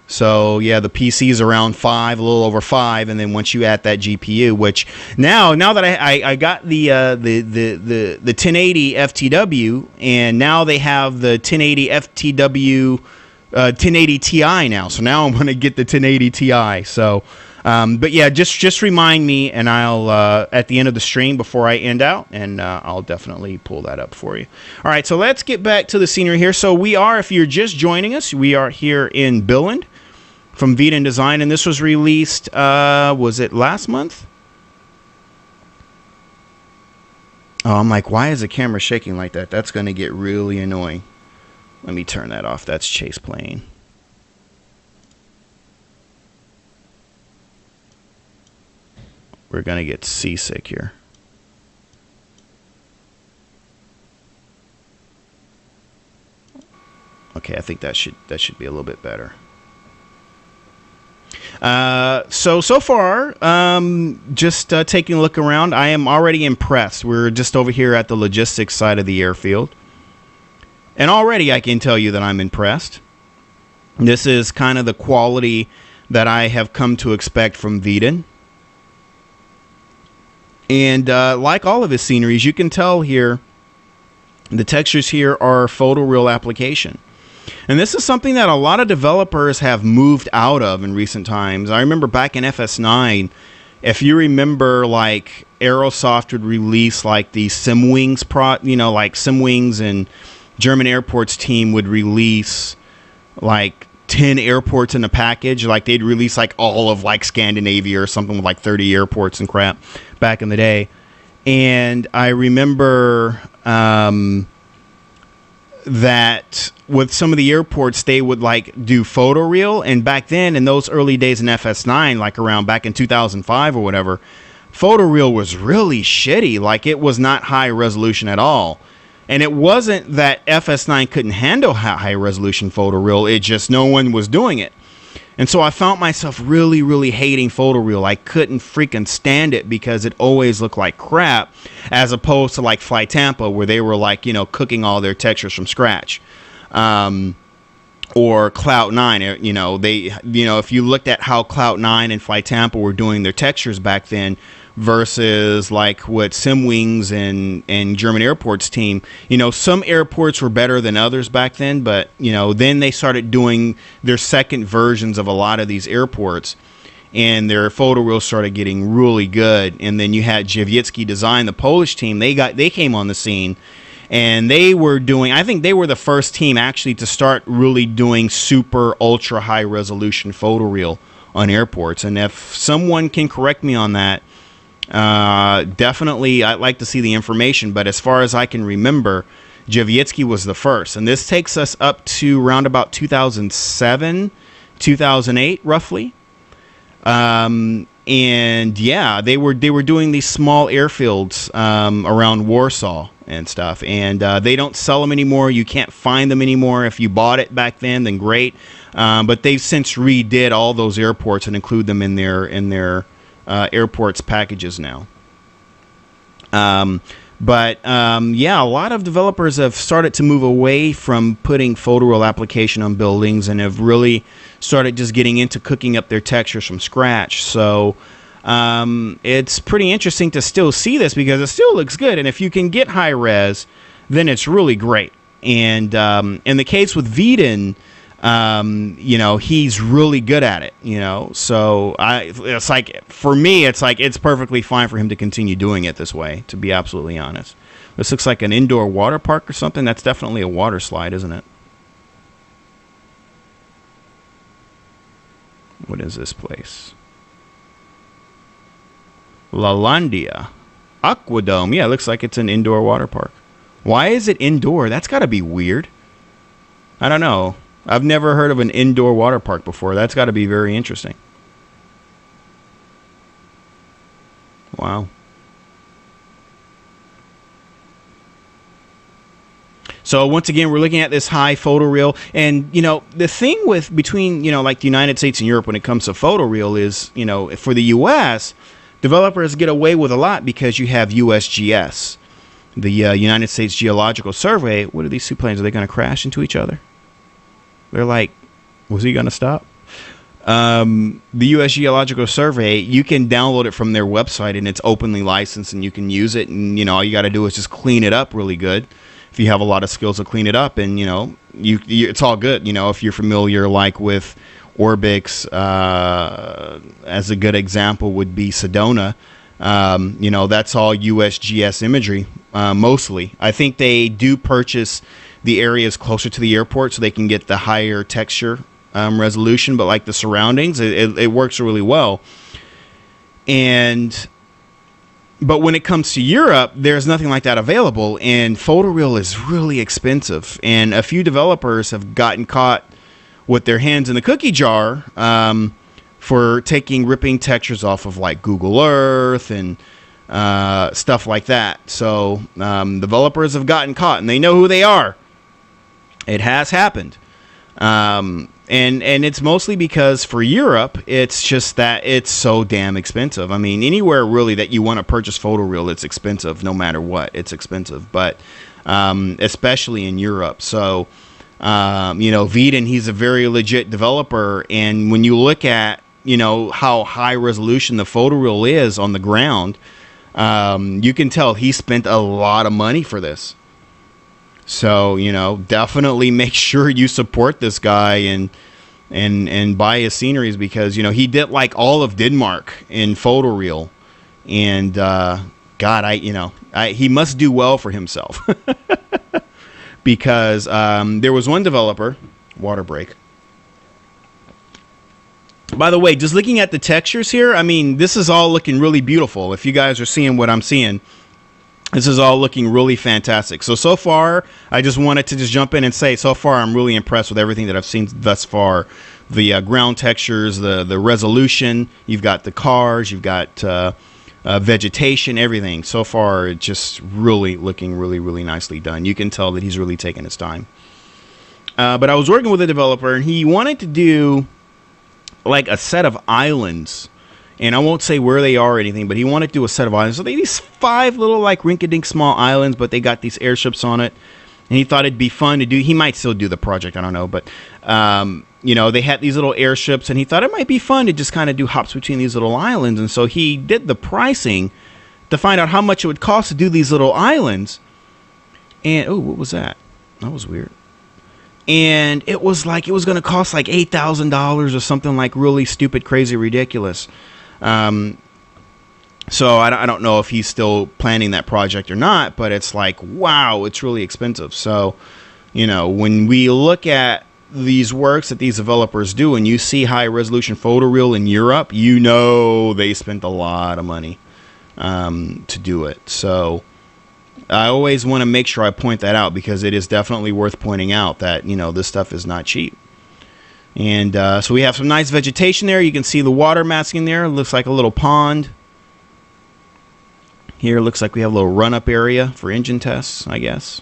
So yeah, the PC is around five, a little over five, and then once you add that GPU, which now that I got the 1080 FTW, and now they have the 1080 FTW 1080 Ti now. So now I'm going to get the 1080 Ti. So, but yeah, just remind me, and I'll at the end of the stream before I end out, and I'll definitely pull that up for you. All right, so let's get back to the scenery here. So we are, if you're just joining us, we are here in Billund from Vidan Design, and this was released, was it last month? Oh, I'm like, why is the camera shaking like that? That's going to get really annoying. Let me turn that off. That's Chase Plane. We're going to get seasick here. Okay, I think that should be a little bit better. So far, just taking a look around, I am already impressed. We're just over here at the logistics side of the airfield, and already I can tell you that I'm impressed. This is kind of the quality that I have come to expect from Vidan. And like all of his sceneries, you can tell here, the textures here are photoreal application. And this is something that a lot of developers have moved out of in recent times. I remember back in FS9, if you remember, like, Aerosoft would release, like, the SimWings, like SimWings and German Airports team would release, like, 10 airports in a package. Like, they'd release, like, all of, like, Scandinavia or something with, like, 30 airports and crap back in the day. And I remember that with some of the airports, they would like do photoreal, and back then in those early days in FS9, like around back in 2005 or whatever, photoreal was really shitty. Like, it was not high resolution at all. And it wasn't that FS9 couldn't handle high resolution photoreal, it just no one was doing it. And so I found myself really, really hating photoreal. I couldn't freaking stand it because it always looked like crap, as opposed to like Fly Tampa, where they were like, you know, cooking all their textures from scratch. Or Cloud9, you know, if you looked at how Cloud9 and Fly Tampa were doing their textures back then versus like what SimWings and German Airports team, you know, some airports were better than others back then, but, you know, then they started doing their second versions of a lot of these airports, and their photoreal started getting really good. And then you had Jawiecki Design, the Polish team, they came on the scene, and they were doing, I think they were the first team actually to start really doing super ultra high resolution photoreal on airports. And if someone can correct me on that, definitely I'd like to see the information. But as far as I can remember, Jawiecki was the first, and this takes us up to around about 2007, 2008 roughly. And yeah, they were doing these small airfields around Warsaw and stuff, and they don't sell them anymore. You can't find them anymore. If you bought it back then great, but they've since redid all those airports and include them in their airports packages now. Yeah, a lot of developers have started to move away from putting photoreal application on buildings and have really started just getting into cooking up their textures from scratch. So it's pretty interesting to still see this because it still looks good. And if you can get high res, then it's really great. And in the case with Vidan, you know, he's really good at it, you know, so it's like, for me, it's like, it's perfectly fine for him to continue doing it this way, to be absolutely honest. This looks like an indoor water park or something. That's definitely a water slide, isn't it? What is this place? Lalandia Aquadome. Yeah, it looks like it's an indoor water park. Why is it indoor? That's got to be weird. I don't know. I've never heard of an indoor water park before. That's got to be very interesting. Wow. So once again, we're looking at this high photoreal, and the thing with between like the United States and Europe when it comes to photoreal is for the U.S. developers get away with a lot because you have USGS, the United States Geological Survey. What are these two planes? Are they going to crash into each other? They're like, was he going to stop? The U.S. Geological Survey, you can download it from their website, and it's openly licensed, and you can use it. And all you got to do is just clean it up really good. If you have a lot of skills to clean it up, and it's all good. If you're familiar, like with Orbix, as a good example would be Sedona. That's all USGS imagery, mostly. I think they do purchase the areas closer to the airport so they can get the higher texture resolution, but like the surroundings, it works really well. But when it comes to Europe, there's nothing like that available, and photoreal is really expensive. And a few developers have gotten caught with their hands in the cookie jar for ripping textures off of like Google Earth and stuff like that. So developers have gotten caught, and they know who they are. It has happened. And it's mostly because for Europe, it's just that it's so damn expensive. I mean, anywhere really that you want to purchase photoreal, it's expensive. No matter what, it's expensive. But especially in Europe. So, Vidan, he's a very legit developer. And when you look at, how high resolution the photoreal is on the ground, you can tell he spent a lot of money for this. So, definitely make sure you support this guy and buy his sceneries because, he did like all of Denmark in photoreal. And, God, he must do well for himself because there was one developer, water break. By the way, just looking at the textures here, I mean, this is all looking really beautiful. If you guys are seeing what I'm seeing. This is all looking really fantastic. So far, I just wanted to just jump in and say, so far, I'm really impressed with everything that I've seen thus far. The ground textures, the resolution, you've got the cars, you've got vegetation, everything. So far, it's just really looking really, really nicely done. You can tell that he's really taken his time. But I was working with a developer, and he wanted to do like a set of islands. And I won't say where they are or anything, but he wanted to do a set of islands. So they these 5 little like rink-a-dink small islands, but they got these airships on it. And he thought it'd be fun to do. He might still do the project, I don't know. But, they had these little airships, and he thought it might be fun to just kind of do hops between these little islands. And so he did the pricing to find out how much it would cost to do these little islands. And, oh, what was that? That was weird. And it was going to cost like $8,000 or something like really stupid, crazy, ridiculous. So I don't know if he's still planning that project or not, but it's like, wow, it's really expensive. So, when we look at these works that these developers do and you see high resolution photoreal in Europe, they spent a lot of money to do it. So I always want to make sure I point that out because it is definitely worth pointing out that, this stuff is not cheap. And so we have some nice vegetation there. You can see the water masking there. It looks like a little pond. Here it looks like we have a little run-up area for engine tests, I guess.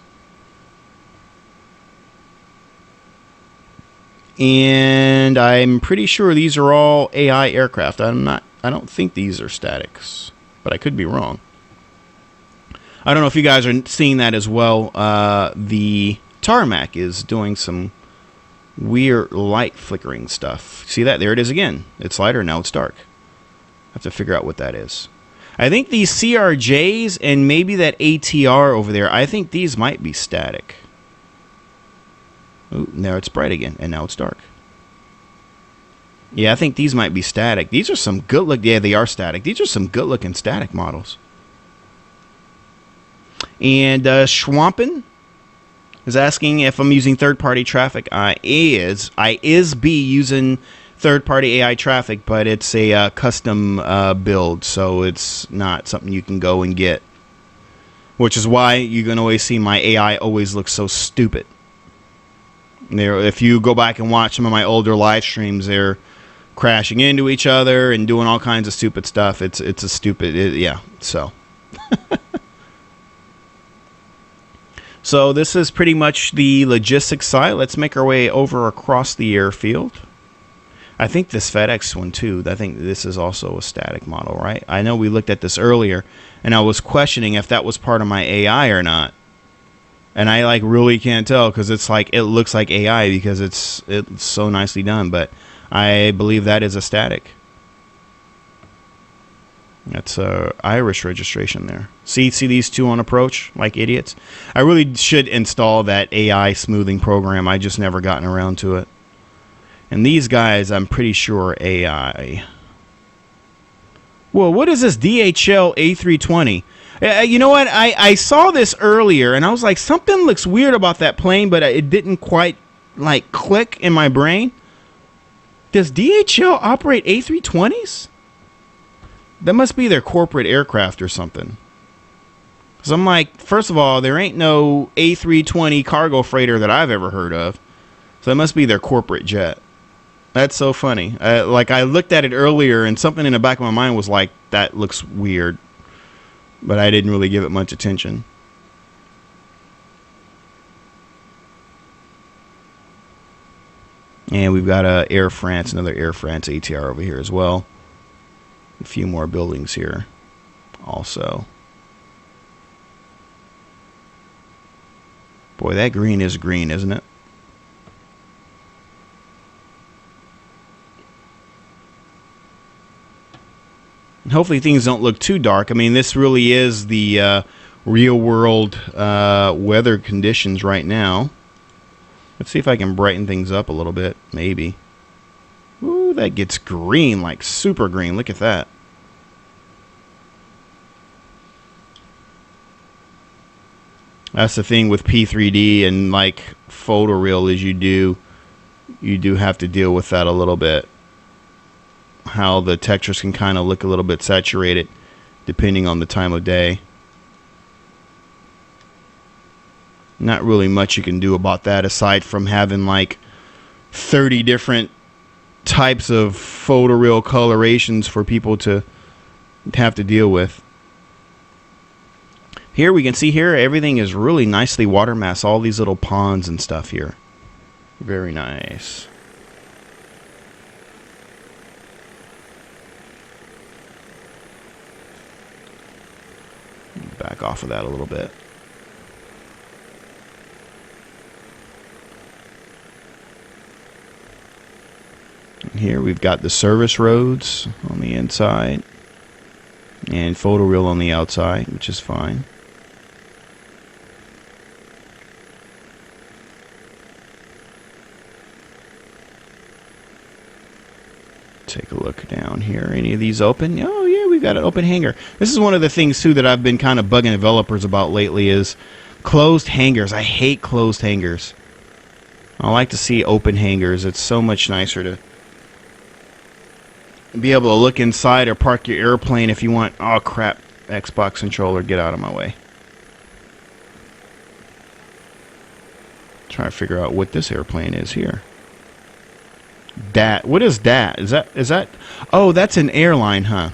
And I'm pretty sure these are all AI aircraft. I don't think these are statics, but I could be wrong. I don't know if you guys are seeing that as well. The tarmac is doing some weird light flickering stuff. See that? There it is again. It's lighter, now it's dark. I have to figure out what that is. I think these CRJs and maybe that ATR over there, I think these might be static. Ooh, now it's bright again, and now it's dark. Yeah, I think these might be static. These are some good look. Yeah, they are static. These are some good looking static models. And Schwampen is asking if I'm using third-party traffic. I is using third-party AI traffic, but it's a custom build, so it's not something you can go and get. Which is why you can always see my AI always looks so stupid. If you go back and watch some of my older live streams, they're crashing into each other and doing all kinds of stupid stuff. It's a stupid, yeah. So. So this is pretty much the logistics side. Let's make our way over across the airfield. I think this FedEx one too, I think this is also a static model, right? I know we looked at this earlier, and I was questioning if that was part of my AI or not. And I like really can't tell because it's like it looks like AI because it's so nicely done, but I believe that is a static. That's a Irish registration there. See these two on approach like idiots. I really should install that AI smoothing program. I just never gotten around to it. And these guys, I'm pretty sure AI. Well, what is this DHL A320? You know what? I saw this earlier, and I was like, something looks weird about that plane, but it didn't quite like click in my brain. Does DHL operate A320s? That must be their corporate aircraft or something. Because I'm like, first of all, there ain't no A320 cargo freighter that I've ever heard of. So that must be their corporate jet. That's so funny. Like, I looked at it earlier, and something in the back of my mind was like, that looks weird. But I didn't really give it much attention. And we've got Air France, another Air France ATR over here as well. A few more buildings here also. Boy, that green is green, isn't it? And hopefully things don't look too dark. I mean, this really is the real world weather conditions right now. Let's see if I can brighten things up a little bit, maybe. Ooh, that gets green, like super green. Look at that. That's the thing with P3D and like photoreal is you do have to deal with that a little bit. How the textures can kind of look a little bit saturated depending on the time of day. Not really much you can do about that aside from having like 30 different types of photoreal colorations for people to have to deal with. Here we can see here everything is really nicely water masked. All these little ponds and stuff here. Very nice. Back off of that a little bit. Here we've got the service roads on the inside and photoreal on the outside, which is fine. Take a look down here. Any of these open? Oh yeah, we've got an open hangar. This is one of the things too that I've been kind of bugging developers about lately is closed hangars. I hate closed hangars. I like to see open hangars. It's so much nicer to be able to look inside or park your airplane if you want. Oh crap, Xbox controller, get out of my way. Trying to figure out what this airplane is here. What is that? Is that oh, that's an airline, huh?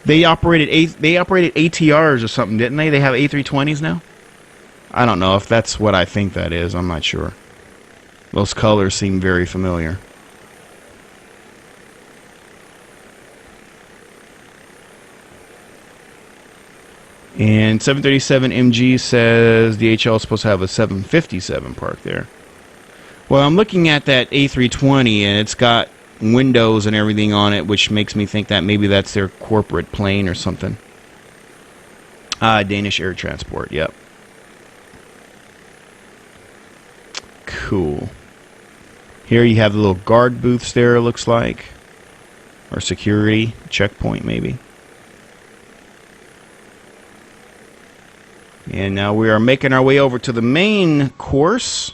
They operated ATRs or something, didn't they? They have A320s now? I don't know if that's what I think that is. I'm not sure. Those colors seem very familiar. And 737 MG says DHL is supposed to have a 757 parked there. Well, I'm looking at that A320, and it's got windows and everything on it, which makes me think that maybe that's their corporate plane or something. Danish Air Transport, yep. Cool. Here you have the little guard booths there, it looks like. Or security checkpoint, maybe. And now we are making our way over to the main course.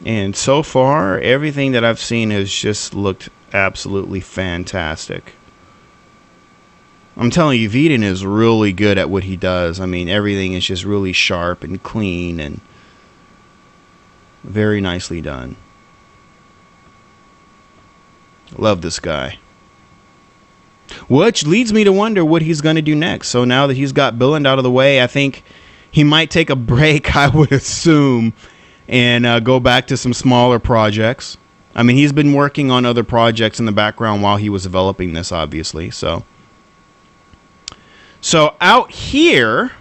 And so far, everything that I've seen has just looked absolutely fantastic. I'm telling you, Vidan is really good at what he does. I mean, everything is just really sharp and clean and very nicely done. Love this guy. Which leads me to wonder what he's going to do next. So now that he's got Billund out of the way, I think he might take a break, I would assume, and go back to some smaller projects. I mean, he's been working on other projects in the background while he was developing this, obviously. So out here,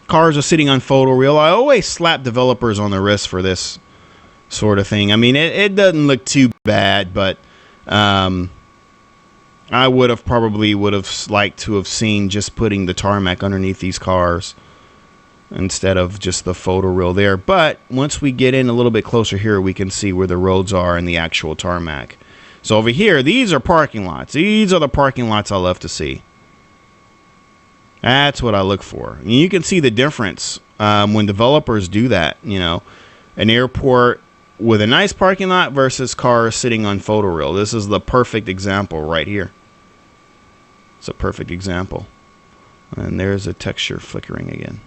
cars are sitting on photo reel. I always slap developers on the wrist for this sort of thing. I mean, it doesn't look too bad, but I would have liked to have seen just putting the tarmac underneath these cars instead of just the photo reel there. But once we get in a little bit closer here, we can see where the roads are and the actual tarmac. So over here, these are parking lots. These are the parking lots I love to see. That's what I look for. And you can see the difference when developers do that. You know, an airport with a nice parking lot versus cars sitting on photo reel. This is the perfect example right here. It's a perfect example. And there's a texture flickering again.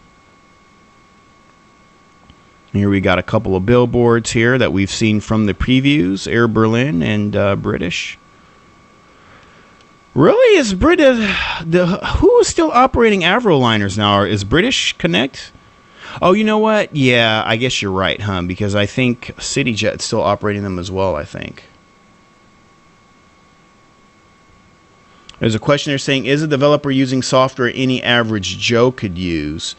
Here we got a couple of billboards here that we've seen from the previews. Air Berlin and British. Really? Is who is still operating Avroliners now? Is British Connect? Oh, you know what? Yeah, I guess you're right, huh? Because I think CityJet's still operating them as well, I think. There's a question there saying, is a developer using software any average Joe could use?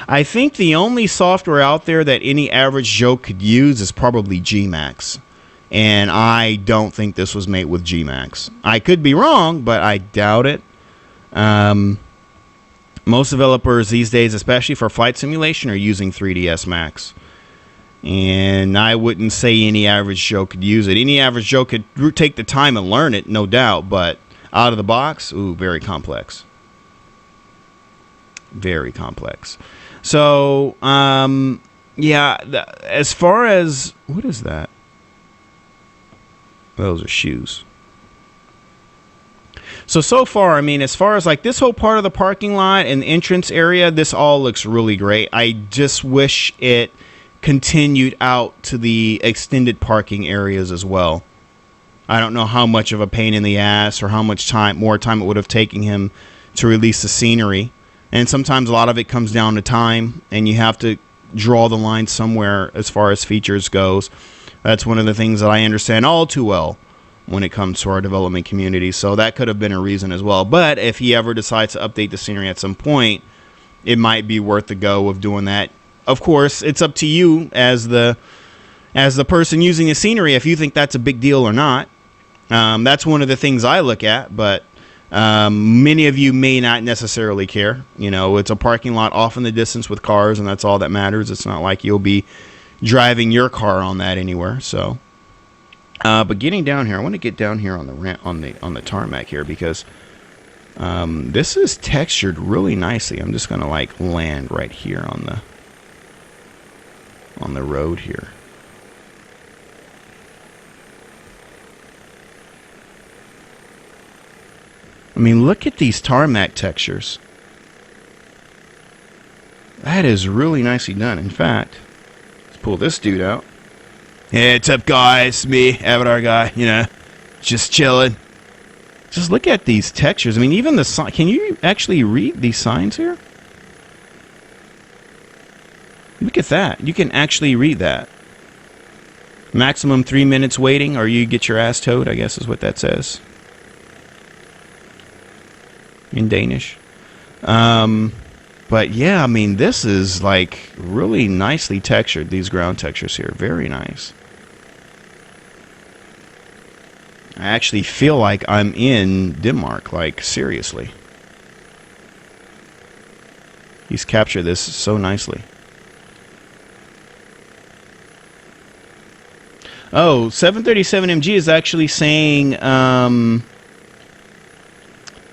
I think the only software out there that any average Joe could use is probably Gmax. And I don't think this was made with Gmax. I could be wrong, but I doubt it. Most developers these days, especially for flight simulation, are using 3ds Max. And I wouldn't say any average Joe could use it. Any average Joe could take the time and learn it, no doubt. But out of the box, ooh, very complex. Very complex. So, yeah, as far as... What is that? Those are shoes. So far, I mean, as far as like this whole part of the parking lot and the entrance area, this all looks really great. I just wish it continued out to the extended parking areas as well. I don't know how much of a pain in the ass or how much more time it would have taken him to release the scenery. And sometimes a lot of it comes down to time, and you have to draw the line somewhere as far as features goes. That's one of the things that I understand all too well when it comes to our development community. So that could have been a reason as well. But if he ever decides to update the scenery at some point, it might be worth the go of doing that. Of course, it's up to you as the person using the scenery if you think that's a big deal or not. That's one of the things I look at, but many of you may not necessarily care. You know, it's a parking lot off in the distance with cars, and that's all that matters. It's not like you'll be driving your car on that anywhere. So, but getting down here, I want to get down here on the tarmac here because this is textured really nicely. I'm just gonna like land right here on the road here. I mean, look at these tarmac textures. That is really nicely done. In fact, let's pull this dude out. Hey, what's up, guys? Me, Avatar guy, you know, just chilling. Just look at these textures. I mean, even the sign. Can you actually read these signs here? Look at that. You can actually read that. Maximum 3 minutes waiting, or you get your ass towed, I guess is what that says. In Danish. But yeah, I mean, this is like really nicely textured, these ground textures here. Very nice. I actually feel like I'm in Denmark, like seriously. He's captured this so nicely. Oh, 737MG is actually saying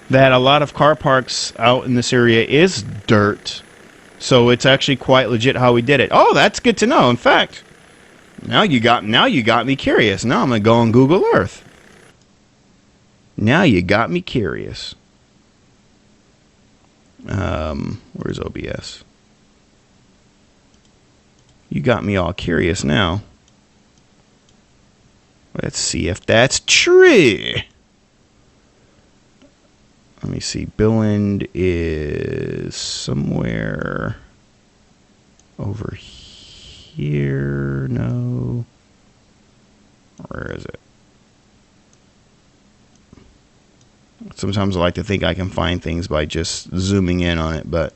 that a lot of car parks out in this area is dirt. So it's actually quite legit how we did it. Oh, that's good to know. In fact, now you got me curious. Now I'm going to go on Google Earth. Now you got me curious. Where's OBS? You got me all curious now. Let's see if that's true. Let me see. Billund is somewhere over here. No. Where is it? Sometimes I like to think I can find things by just zooming in on it, but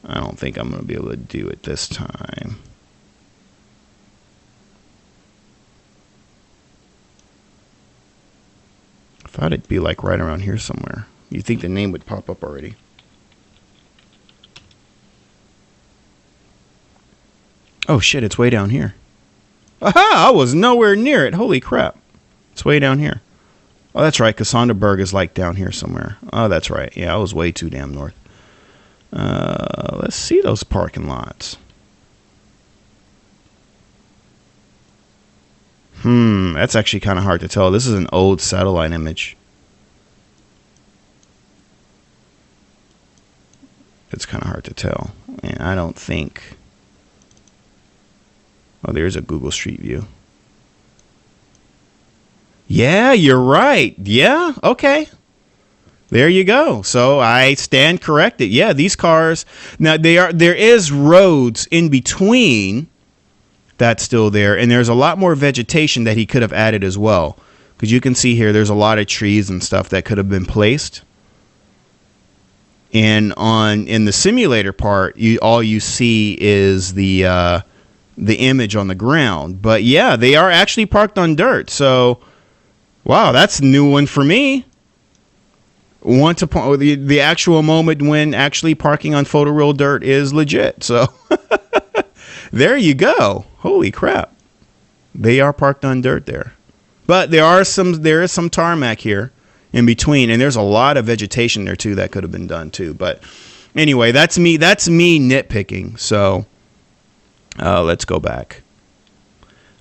I don't think I'm going to be able to do it this time. I thought it'd be like right around here somewhere. You'd think the name would pop up already. Oh shit, it's way down here. Aha! I was nowhere near it. Holy crap. It's way down here. Oh, that's right. Cassandraberg is like down here somewhere. Oh, that's right. Yeah, I was way too damn north. Let's see those parking lots. That's actually kind of hard to tell. This is an old satellite image. It's kind of hard to tell. And I don't think... Oh, there's a Google Street View. Yeah, you're right. Yeah, okay. There you go. So I stand corrected. Yeah, these cars... Now, there is roads in between... That's still there, and there's a lot more vegetation that he could have added as well, because you can see here there's a lot of trees and stuff that could have been placed. And in the simulator part, all you see is the image on the ground. But yeah, they are actually parked on dirt. So wow, that's a new one for me. Once upon the actual moment when actually parking on photoreal dirt is legit. So there you go. Holy crap. They are parked on dirt there. But there is some tarmac here in between, and there's a lot of vegetation there too that could have been done too. But anyway, that's me nitpicking. So let's go back.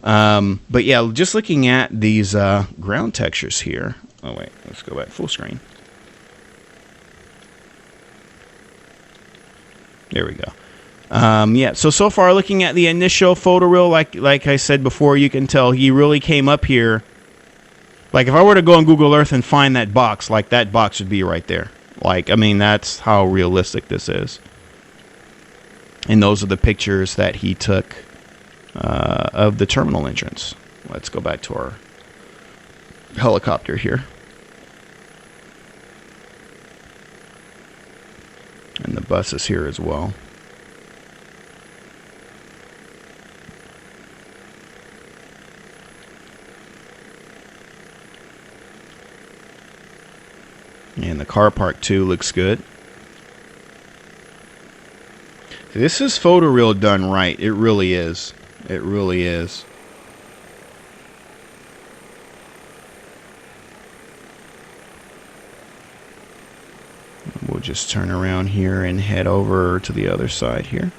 But yeah, just looking at these ground textures here. Oh wait, let's go back full screen. There we go. Yeah, so far looking at the initial photoreal, like I said before, you can tell he really came up here. Like if I were to go on Google Earth and find that box, like that box would be right there. Like, I mean, that's how realistic this is. And those are the pictures that he took of the terminal entrance. Let's go back to our helicopter here. And the bus is here as well. And the car park too looks good. This is photoreal done right. It really is. It really is. We'll just turn around here and head over to the other side here.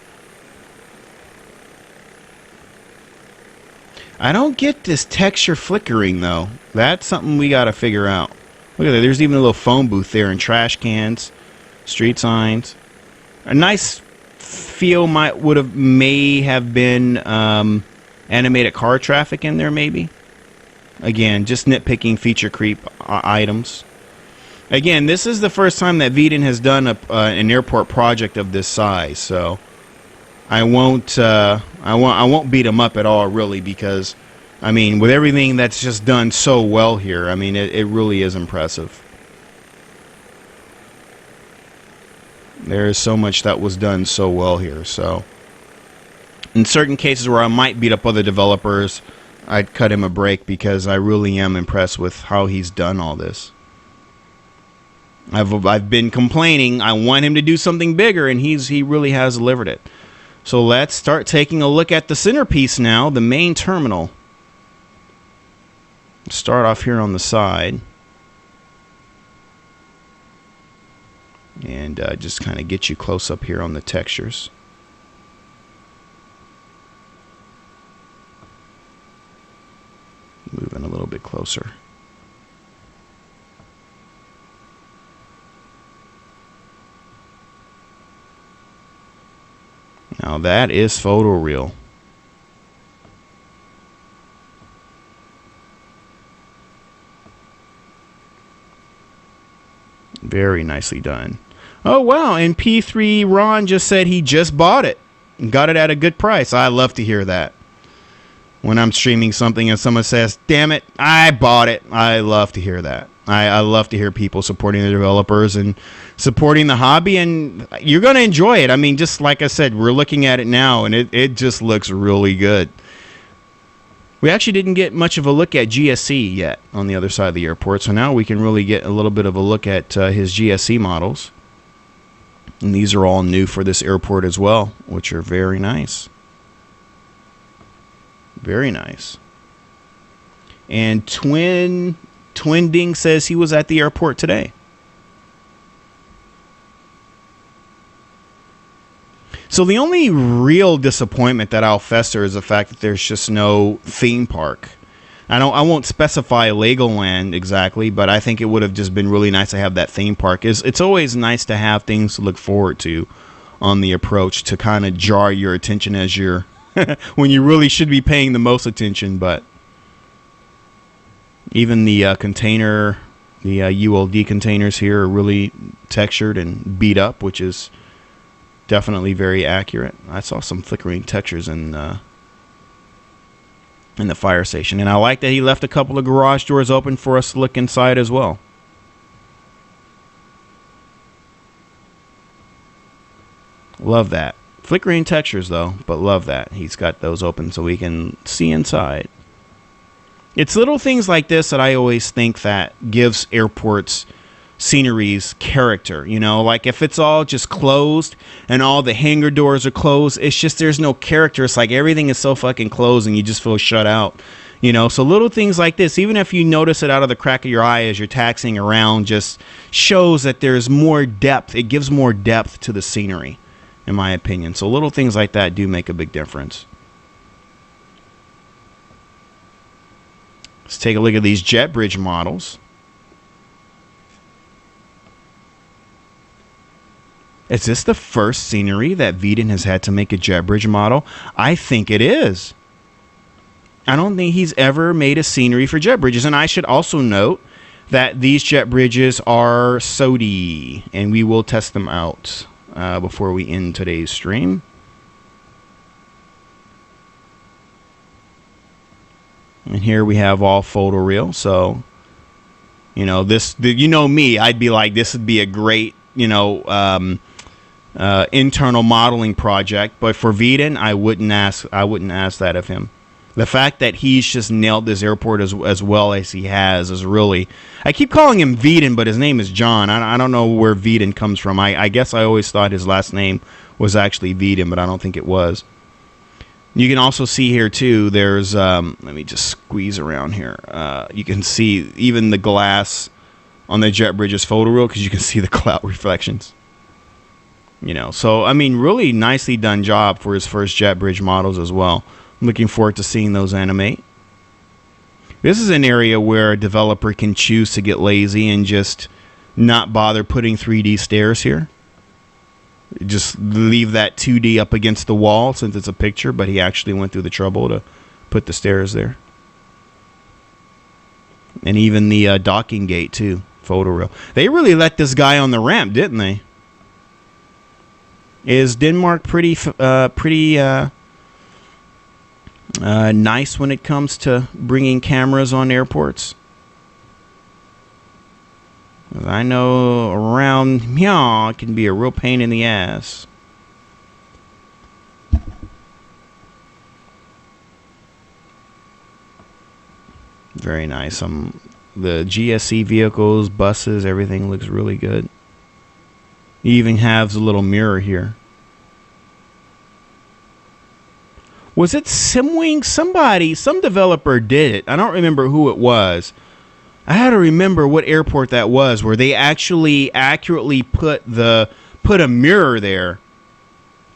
I don't get this texture flickering though. That's something we got to figure out. Look at that. There's even a little phone booth there and trash cans, street signs. A nice feel may have been animated car traffic in there maybe. Again, just nitpicking feature creep items. Again, this is the first time that Vidan has done an airport project of this size, so I won't beat him up at all really, because I mean, with everything that's just done so well here, I mean, it really is impressive. There is so much that was done so well here. So, in certain cases where I might beat up other developers, I'd cut him a break because I really am impressed with how he's done all this. I've been complaining. I want him to do something bigger, and he really has delivered it. So let's start taking a look at the centerpiece now, the main terminal. Start off here on the side. And just kind of get you close up here on the textures. Moving a little bit closer. Now that is photoreal. Very nicely done. Oh, wow. And P3 Ron just said he just bought it and got it at a good price. I love to hear that. When I'm streaming something and someone says, damn it, I bought it. I love to hear that. I love to hear people supporting the developers and supporting the hobby, and you're going to enjoy it. I mean, just like I said, we're looking at it now, and it just looks really good. We actually didn't get much of a look at GSC yet on the other side of the airport, so now we can really get a little bit of a look at his GSC models. And these are all new for this airport as well, which are very nice. Very nice. And Twin Ding says he was at the airport today. So the only real disappointment that I'll fester is the fact that there's just no theme park. I won't specify Legoland exactly, but I think it would have just been really nice to have that theme park. It's always nice to have things to look forward to on the approach to kind of jar your attention as you're when you really should be paying the most attention. But even the container, the ULD containers here are really textured and beat up, which is definitely very accurate. I saw some flickering textures in the fire station, and I like that he left a couple of garage doors open for us to look inside as well. Love that. Flickering textures though, but love that he's got those open so we can see inside. It's little things like this that I always think that gives airports sceneries character. You know, like if it's all just closed and all the hangar doors are closed, it's just there's no character. It's like everything is so fucking closed and you just feel shut out. You know, so little things like this, even if you notice it out of the crack of your eye as you're taxiing around, just shows that there's more depth. It gives more depth to the scenery, in my opinion. So little things like that do make a big difference. Let's take a look at these jet bridge models. Is this the first scenery that Vidan has had to make a jet bridge model? I think it is. I don't think he's ever made a scenery for jet bridges. And I should also note that these jet bridges are SODI, and we will test them out before we end today's stream. And here we have all photoreal. So, you know, you know me, I'd be like, this would be a great, you know, internal modeling project. But for Vidan, I wouldn't ask that of him. The fact that he's just nailed this airport as well as he has is really... I keep calling him Vidan, but his name is John. I don't know where Vidan comes from. I guess I always thought his last name was actually Vidan, but I don't think it was. You can also see here, too, there's... let me just squeeze around here. You can see even the glass on the jet bridge is photoreal because you can see the cloud reflections. You know, so, I mean, really nicely done job for his first jet bridge models as well. I'm looking forward to seeing those animate. This is an area where a developer can choose to get lazy and just not bother putting 3D stairs here. Just leave that 2D up against the wall since it's a picture, but he actually went through the trouble to put the stairs there. And even the docking gate, too, photoreal. They really let this guy on the ramp, didn't they? Is Denmark pretty nice when it comes to bringing cameras on airports? I know around here it can be a real pain in the ass. Very nice. The GSC vehicles, buses, everything looks really good. He even has a little mirror here. Was it Simwing? Some developer did it. I don't remember who it was. I had to remember what airport that was, where they actually accurately put a mirror there.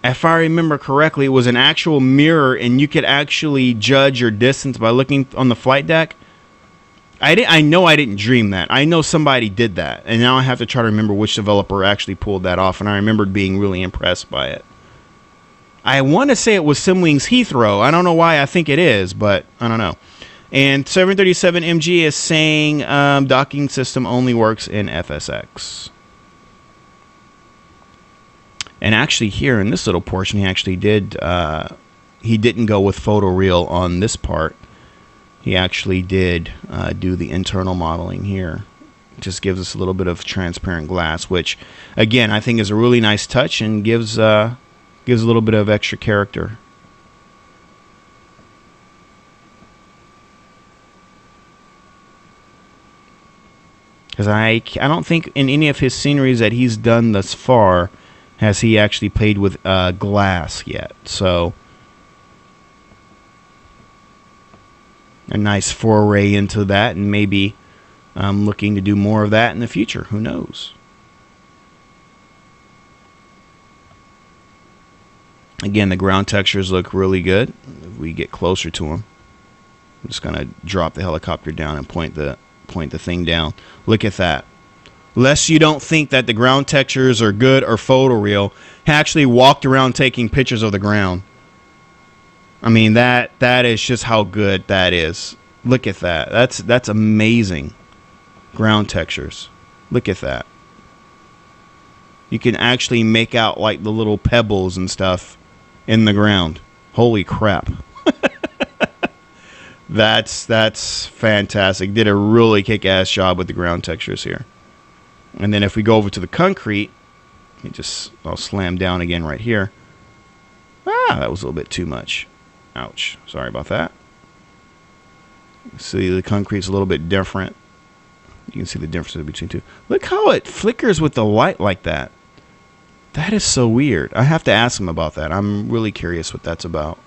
If I remember correctly, it was an actual mirror, and you could actually judge your distance by looking on the flight deck. I know I didn't dream that. I know somebody did that, and now I have to try to remember which developer actually pulled that off, and I remembered being really impressed by it. I want to say it was Simwing's Heathrow. I don't know why I think it is, but I don't know. And 737MG is saying docking system only works in FSX. And actually here in this little portion, he actually did, he didn't go with photoreal on this part. He actually did do the internal modeling here. Just gives us a little bit of transparent glass, which, again, I think is a really nice touch and gives a little bit of extra character. Because I don't think in any of his sceneries that he's done thus far has he actually played with glass yet. So a nice foray into that, and maybe I'm looking to do more of that in the future. Who knows? Again, the ground textures look really good. If we get closer to them, I'm just gonna drop the helicopter down and point the thing down. Look at that. Lest you don't think that the ground textures are good or photoreal, he actually walked around taking pictures of the ground. I mean, that is just how good that is. Look at that. That's amazing. Ground textures. Look at that. You can actually make out like the little pebbles and stuff in the ground. Holy crap. That's fantastic. Did a really kick-ass job with the ground textures here. And then if we go over to the concrete, I'll slam down again right here. That was a little bit too much. Ouch. Sorry about that. See, the concrete's a little bit different. You can see the difference between two. Look how it flickers with the light like that. That is so weird. I have to ask him about that. I'm really curious what that's about.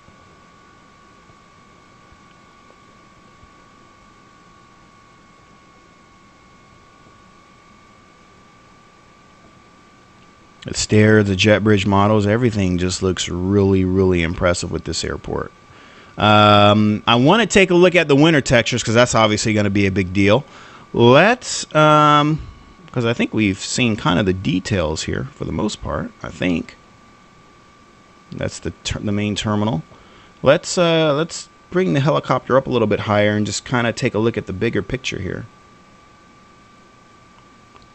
The stairs, the jet bridge models, everything just looks really, really impressive with this airport. I want to take a look at the winter textures because that's obviously going to be a big deal. Let's, because I think we've seen kind of the details here for the most part. I think that's the main terminal. Let's bring the helicopter up a little bit higher and just kind of take a look at the bigger picture here.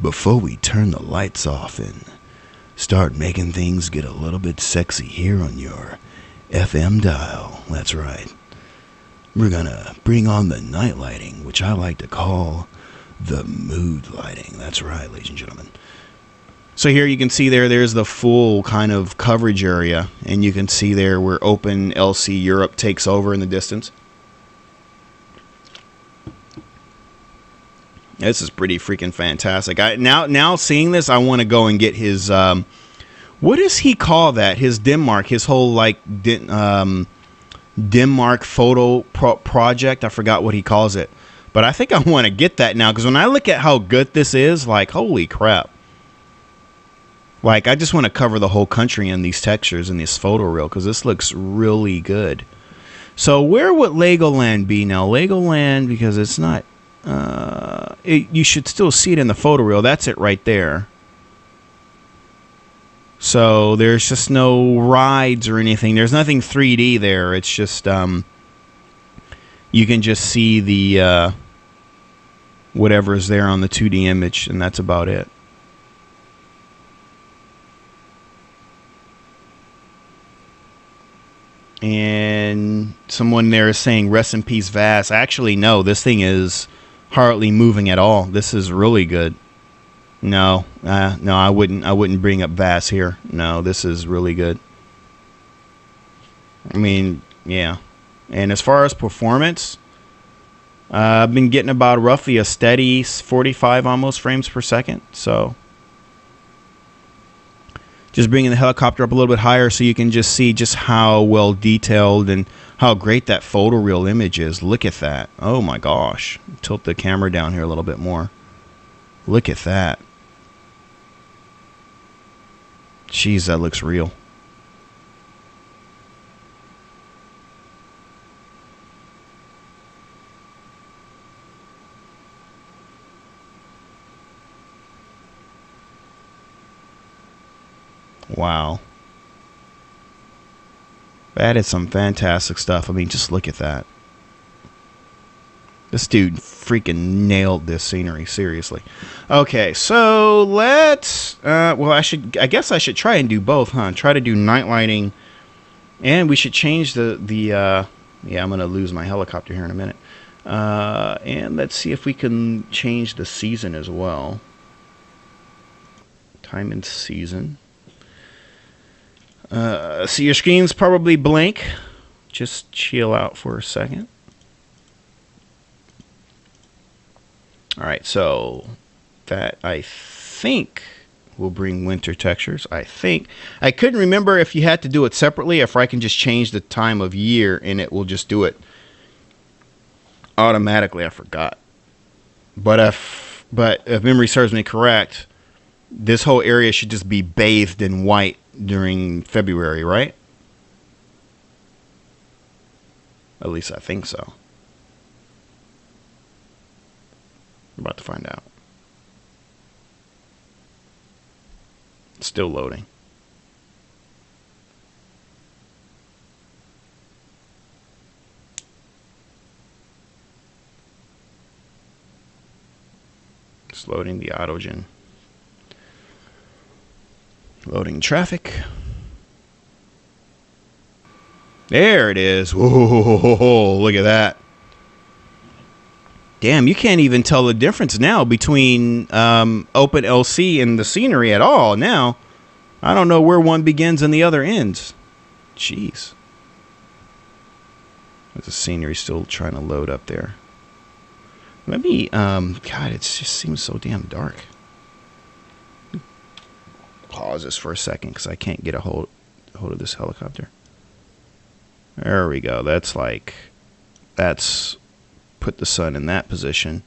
Before we turn the lights off and start making things get a little bit sexy here on your FM dial. That's right. We're gonna bring on the night lighting, which I like to call the mood lighting. That's right, ladies and gentlemen. So here you can see there's the full kind of coverage area, and you can see there where Open LC Europe takes over in the distance. This is pretty freaking fantastic. Now seeing this, I want to go and get his what does he call that? His Denmark, his whole like Denmark photo project. I forgot what he calls it, but I think I want to get that now because when I look at how good this is, like holy crap! Like I just want to cover the whole country in these textures and this photoreal because this looks really good. So where would Legoland be now? Legoland, because it's not. You should still see it in the photoreal. That's it right there. So there's just no rides or anything. There's nothing 3D there. It's just you can just see the whatever is there on the 2D image, and that's about it. And someone there is saying rest in peace Vass. Actually, no, this thing is hardly moving at all. This is really good. No, I wouldn't bring up Vass here. No, this is really good. I mean, yeah. And as far as performance, I've been getting about roughly a steady 45 almost frames per second. So just bringing the helicopter up a little bit higher so you can just see just how well detailed and how great that photoreal image is. Look at that. Oh my gosh. Tilt the camera down here a little bit more. Look at that. Jeez, that looks real. Wow. That is some fantastic stuff. I mean, just look at that. This dude freaking nailed this scenery, seriously. Okay, so let's well, I guess I should try and do both, huh? Try to do night lighting, and we should change the yeah, I'm going to lose my helicopter here in a minute. And let's see if we can change the season as well. Time and season. See, your screen's probably blank. Just chill out for a second. Alright, so that I think will bring winter textures. I think. I couldn't remember if you had to do it separately, if I can just change the time of year and it will just do it automatically. I forgot. But if memory serves me correct, this whole area should just be bathed in white during February, right? At least I think so. I'm about to find out. It's still loading. It's loading the autogen. Loading traffic. There it is. Whoa, look at that. Damn, you can't even tell the difference now between open LC and the scenery at all now. I don't know where one begins and the other ends. Jeez. The scenery still trying to load up there. Maybe, God, it just seems so damn dark. Pause this for a second because I can't get a hold of this helicopter. There we go. That's put the sun in that position.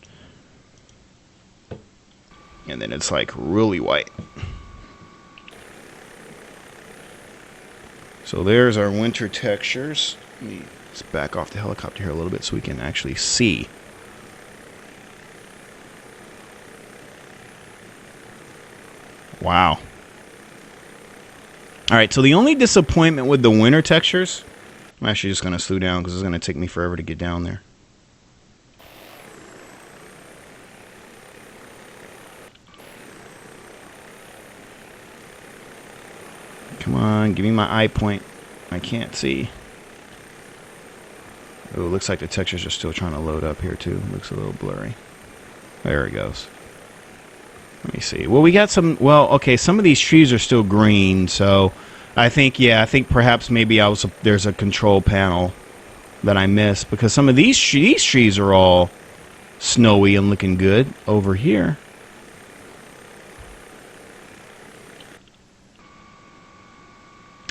And then it's like really white. So there's our winter textures. Let's back off the helicopter here a little bit so we can actually see. Wow. Alright, so the only disappointment with the winter textures, I'm actually just going to slow down because it's going to take me forever to get down there. Come on, give me my eye point. I can't see. Oh, it looks like the textures are still trying to load up here too. Looks a little blurry. There it goes. Let me see. Well, we got some... Well, okay, some of these trees are still green, so I think, yeah, I think perhaps maybe there's a control panel that I missed, because some of these trees are all snowy and looking good over here.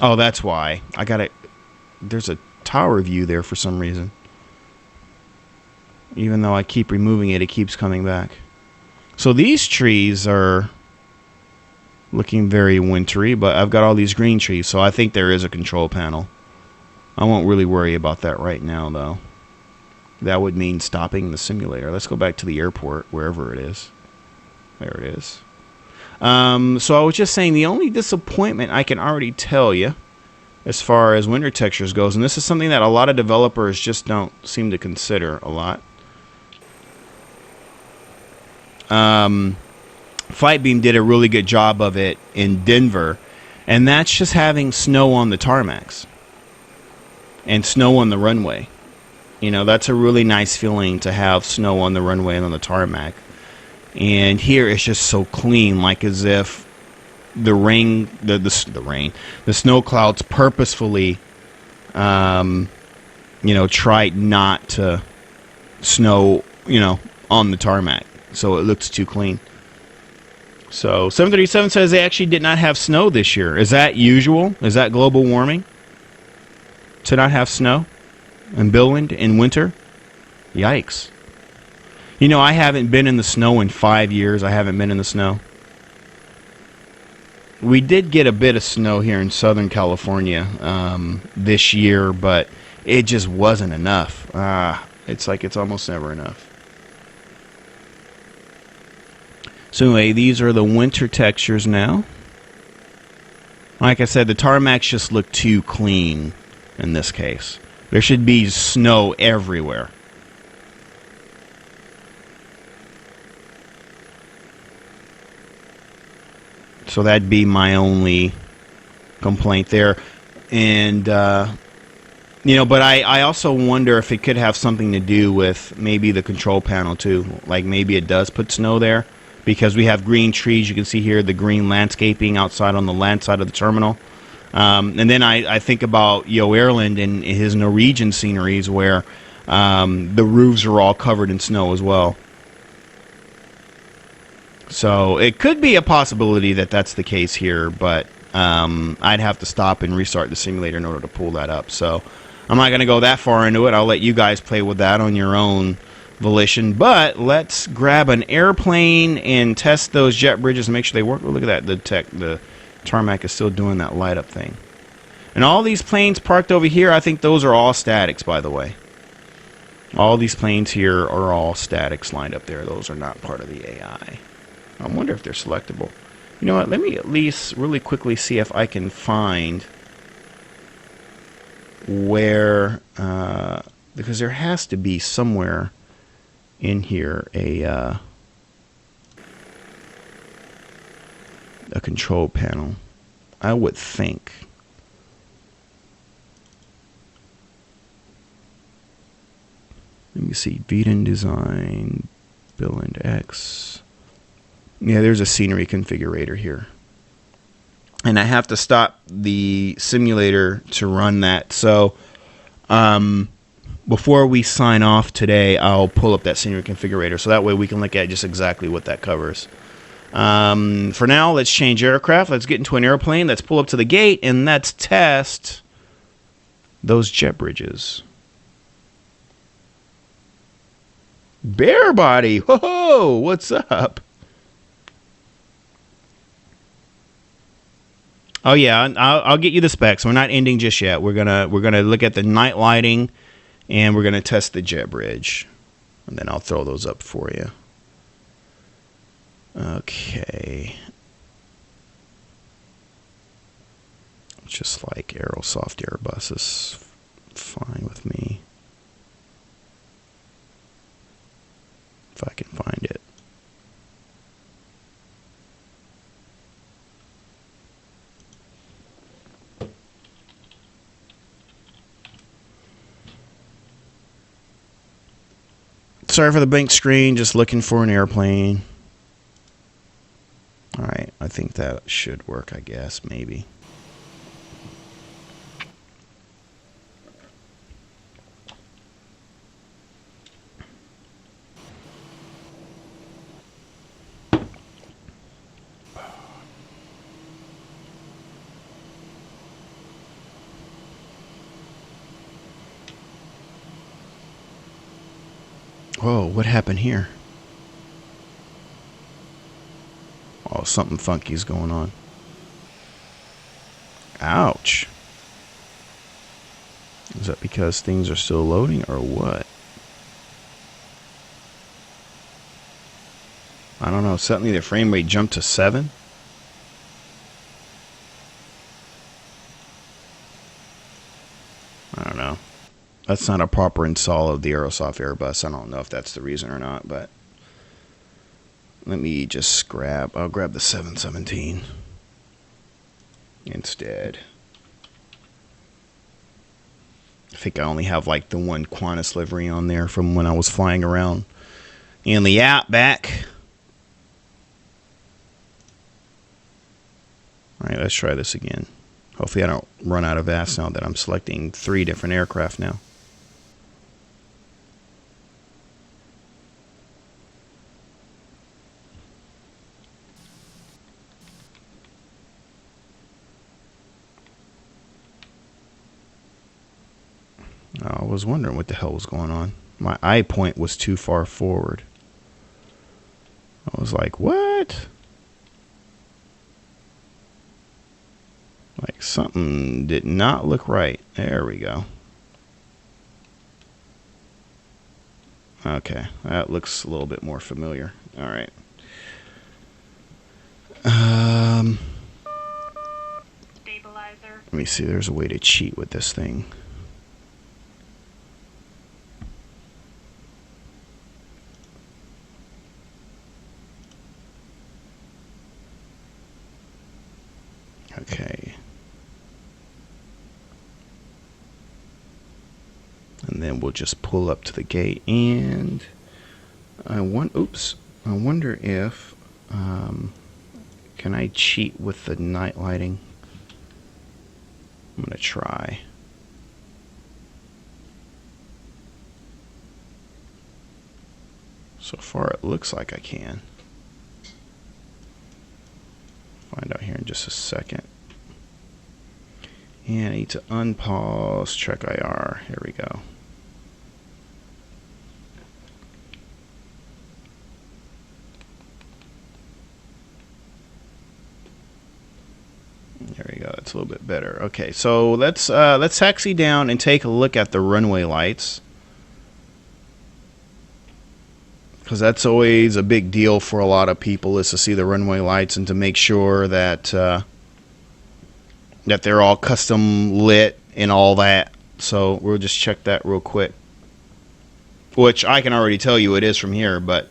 Oh, that's why. I got it. There's a tower view there for some reason. Even though I keep removing it, it keeps coming back. So these trees are looking very wintry, but I've got all these green trees, so I think there is a control panel. I won't really worry about that right now, though. That would mean stopping the simulator. Let's go back to the airport, wherever it is. There it is. So I was just saying, the only disappointment I can already tell you as far as winter textures goes, and this is something that a lot of developers just don't seem to consider a lot. Flightbeam did a really good job of it in Denver, and that's just having snow on the tarmacs and snow on the runway. You know, that's a really nice feeling to have snow on the runway and on the tarmac. And here it's just so clean, like as if the snow clouds purposefully, tried not to snow, on the tarmac. So it looks too clean. So 737 says they actually did not have snow this year. Is that usual? Is that global warming? To not have snow in Billund in winter? Yikes. I haven't been in the snow in 5 years. I haven't been in the snow. We did get a bit of snow here in Southern California this year, but it just wasn't enough. It's like it's almost never enough. So anyway, these are the winter textures now. Like I said, the tarmacs just look too clean in this case. There should be snow everywhere. So that'd be my only complaint there. And, but I also wonder if it could have something to do with maybe the control panel too. Like maybe it does put snow there because we have green trees. You can see here the green landscaping outside on the land side of the terminal. And then I think about Yo Erland and his Norwegian sceneries where the roofs are all covered in snow as well. So it could be a possibility that that's the case here, but I'd have to stop and restart the simulator in order to pull that up. So I'm not going to go that far into it. I'll let you guys play with that on your own volition. But let's grab an airplane and test those jet bridges and make sure they work. Oh, look at that. The tarmac is still doing that light up thing. And all these planes parked over here, I think those are all statics, by the way. All these planes here are all statics lined up there. Those are not part of the AI. I wonder if they're selectable. You know what? Let me at least really quickly see if I can find where, because there has to be somewhere in here a control panel. I would think. Let me see. Vidan design, Billund X. Yeah, there's a scenery configurator here. And I have to stop the simulator to run that. So before we sign off today, I'll pull up that scenery configurator. So that way we can look at just exactly what that covers. For now, let's change aircraft. Let's get into an airplane. Let's pull up to the gate and let's test those jet bridges. Bear body. Whoa, what's up? Oh yeah, I'll get you the specs. We're not ending just yet. We're gonna look at the night lighting, and we're gonna test the jet bridge, and then I'll throw those up for you. Okay. Just like Aerosoft Airbus is fine with me. If I can find it. Sorry for the blank screen, just looking for an airplane. Alright, I think that should work, I guess, maybe. Whoa, what happened here? Oh, something funky's going on. Ouch. Is that because things are still loading or what? I don't know. Suddenly the frame rate jumped to 7. I don't know. That's not a proper install of the Aerosoft Airbus. I don't know if that's the reason or not, but let me just I'll grab the 717 instead. I think I only have like the one Qantas livery on there from when I was flying around in the Outback. Alright, let's try this again. Hopefully I don't run out of gas now that I'm selecting 3 different aircraft now. I was wondering what the hell was going on. My eye point was too far forward. I was like, what? Like something did not look right. There we go. Okay, that looks a little bit more familiar. All right. Stabilizer. Let me see. There's a way to cheat with this thing. Okay. And then we'll just pull up to the gate, and I wonder if can I cheat with the night lighting? I'm gonna try. So far it looks like I can. Find out here in just a second. And I need to unpause, check IR. Here we go. There we go. It's a little bit better. Okay, so let's taxi down and take a look at the runway lights, because that's always a big deal for a lot of people, is to see the runway lights and to make sure that that they're all custom lit and all that. So we'll just check that real quick, which I can already tell you it is from here, but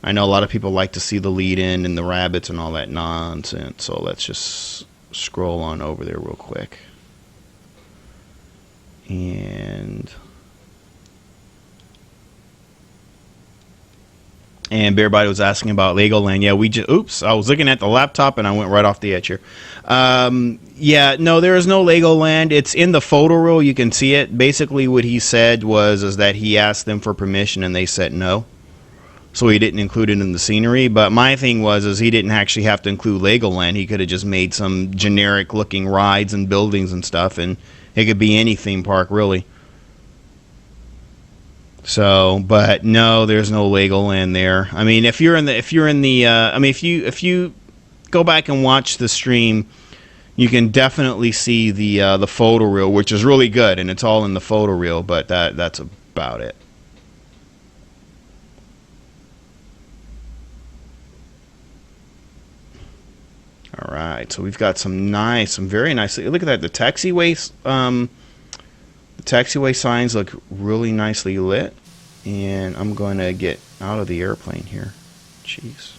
I know a lot of people like to see the lead in and the rabbits and all that nonsense. So let's just scroll on over there real quick. And Bearbody was asking about Legoland. Yeah, I was looking at the laptop and I went right off the edge here. Yeah, no, there is no Legoland. It's in the photo reel. You can see it. Basically, what he said is that he asked them for permission and they said no. So he didn't include it in the scenery. But my thing is he didn't actually have to include Legoland. He could have just made some generic looking rides and buildings and stuff, and it could be any theme park really. So, but no, there's no Legoland there. I mean, if you go back and watch the stream, you can definitely see the photo reel, which is really good, and it's all in the photo reel. But that's about it. All right, so we've got some very nice. Look at that. The taxiway signs look really nicely lit, and I'm going to get out of the airplane here. Jeez.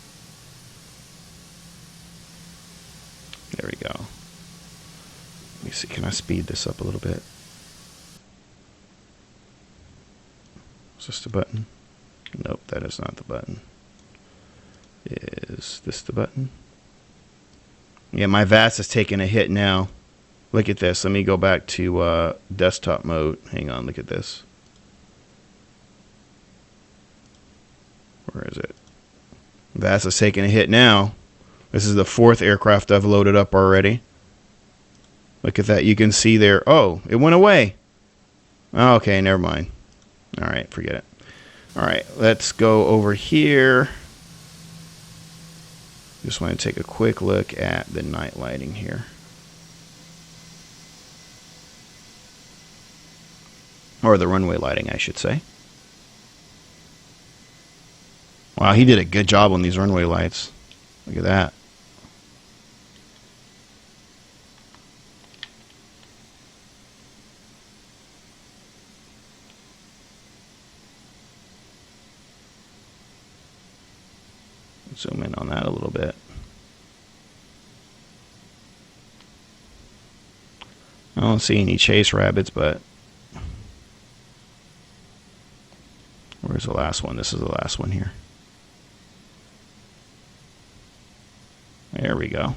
There we go. Let me see. Can I speed this up a little bit? Is this the button? Nope, that is not the button. Is this the button? Yeah, my VAS is taking a hit now. Look at this. Let me go back to desktop mode. Hang on, look at this. Where is it? VAS is taking a hit now. This is the 4th aircraft I've loaded up already. Look at that. You can see there. Oh, it went away. Oh, okay, never mind. All right, forget it. All right, let's go over here. Just want to take a quick look at the night lighting here. Or the runway lighting, I should say. Wow, he did a good job on these runway lights. Look at that. Zoom in on that a little bit. I don't see any chase rabbits, but where's the last one? This is the last one here. There we go.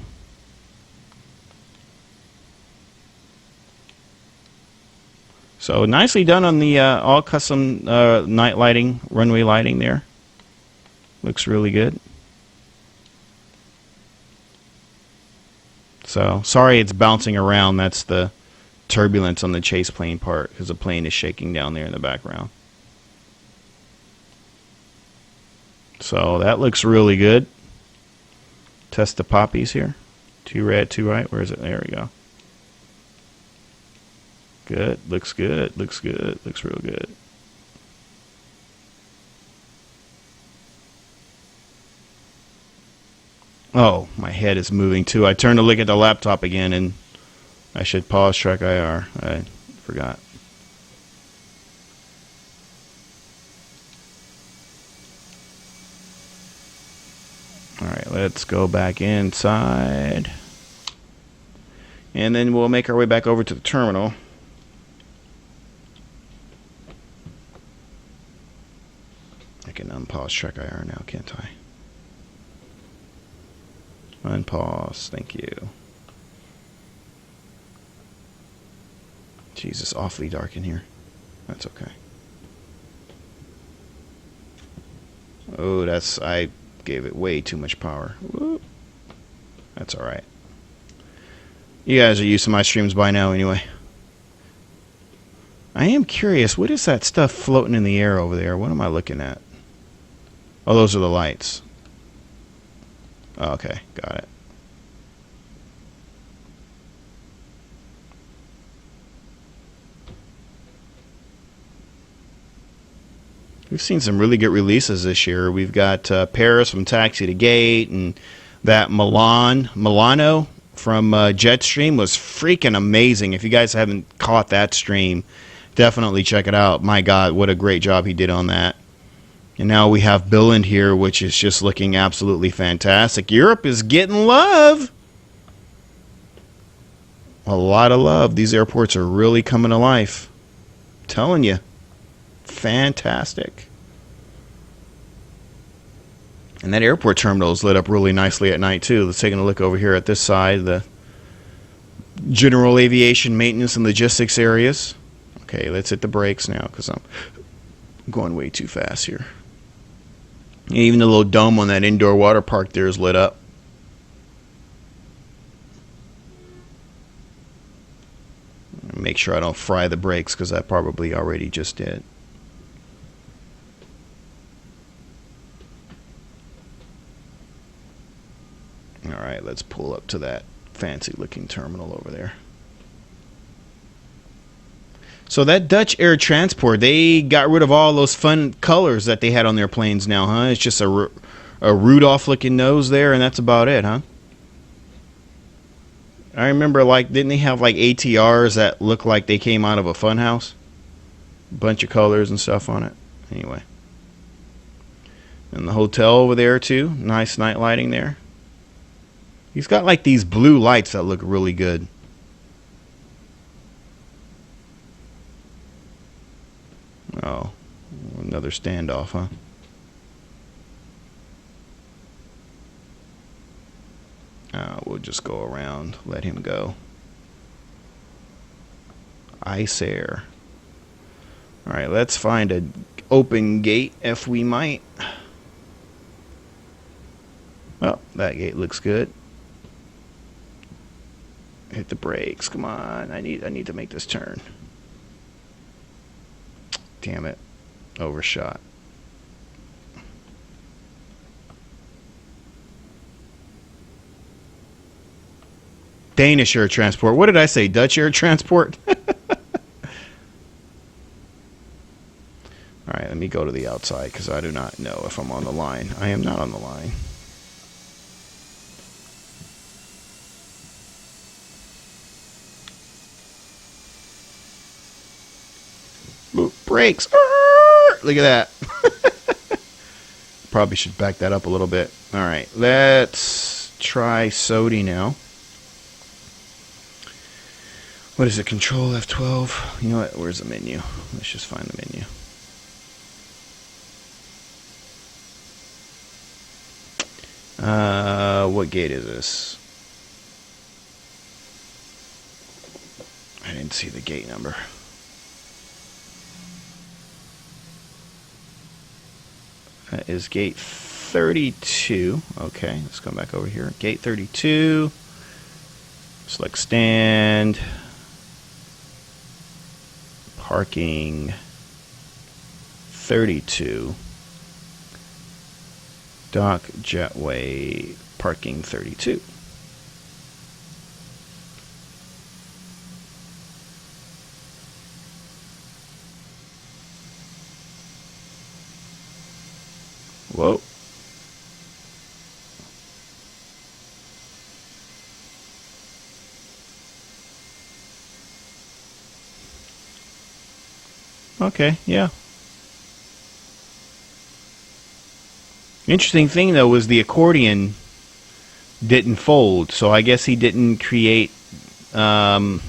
So nicely done on the all custom night lighting, runway lighting there. Looks really good. So, sorry it's bouncing around. That's the turbulence on the chase plane part, because the plane is shaking down there in the background. So, that looks really good. Test the poppies here. 2 red, 2 right. Where is it? There we go. Good. Looks good. Looks good. Looks real good. Oh, my head is moving too. I turned to look at the laptop again, and I should pause track IR. I forgot. All right, let's go back inside. And then we'll make our way back over to the terminal. I can unpause track IR now, can't I? Unpause, thank you. Jesus, awfully dark in here. That's okay. Oh, I gave it way too much power. Whoop. That's alright. You guys are used to my streams by now anyway. I am curious, what is that stuff floating in the air over there? What am I looking at? Oh, those are the lights. Oh, okay, got it. We've seen some really good releases this year. We've got Paris from Taxi to Gate, and that Milano from Jetstream was freaking amazing. If you guys haven't caught that stream, definitely check it out. My God, what a great job he did on that. And now we have Billund here, which is just looking absolutely fantastic. Europe is getting love. A lot of love. These airports are really coming to life. I'm telling you. Fantastic. And that airport terminal is lit up really nicely at night too. Let's take a look over here at this side, the general aviation maintenance and logistics areas. Okay, let's hit the brakes now because I'm going way too fast here. Even the little dome on that indoor water park there is lit up. Make sure I don't fry the brakes because I probably already just did. Alright, let's pull up to that fancy looking terminal over there. So that Dutch Air Transport, they got rid of all those fun colors that they had on their planes now, huh? It's just a Rudolph looking nose there, and that's about it, huh? I remember, like, didn't they have like ATRs that looked like they came out of a fun house? Bunch of colors and stuff on it. Anyway. And the hotel over there too. Nice night lighting there. He's got like these blue lights that look really good. Oh, another standoff, huh? We'll just go around, let him go. Ice air. All right, let's find an open gate if we might. Well, that gate looks good. Hit the brakes. Come on, I need to make this turn. Damn it, overshot. Danish Air Transport. What did I say? Dutch Air Transport? Alright, let me go to the outside because I do not know if I'm on the line. I am not on the line. Brakes. Look at that. Probably should back that up a little bit. Alright, let's try Sodi now. What is it? Control F12. You know what? Where's the menu? Let's just find the menu. What gate is this? I didn't see the gate number. That is gate 32. Okay, let's come back over here. Gate 32. Select stand. Parking 32. Dock Jetway parking 32. Whoa. Okay, yeah. Interesting thing, though, was the accordion didn't fold, so I guess he didn't create in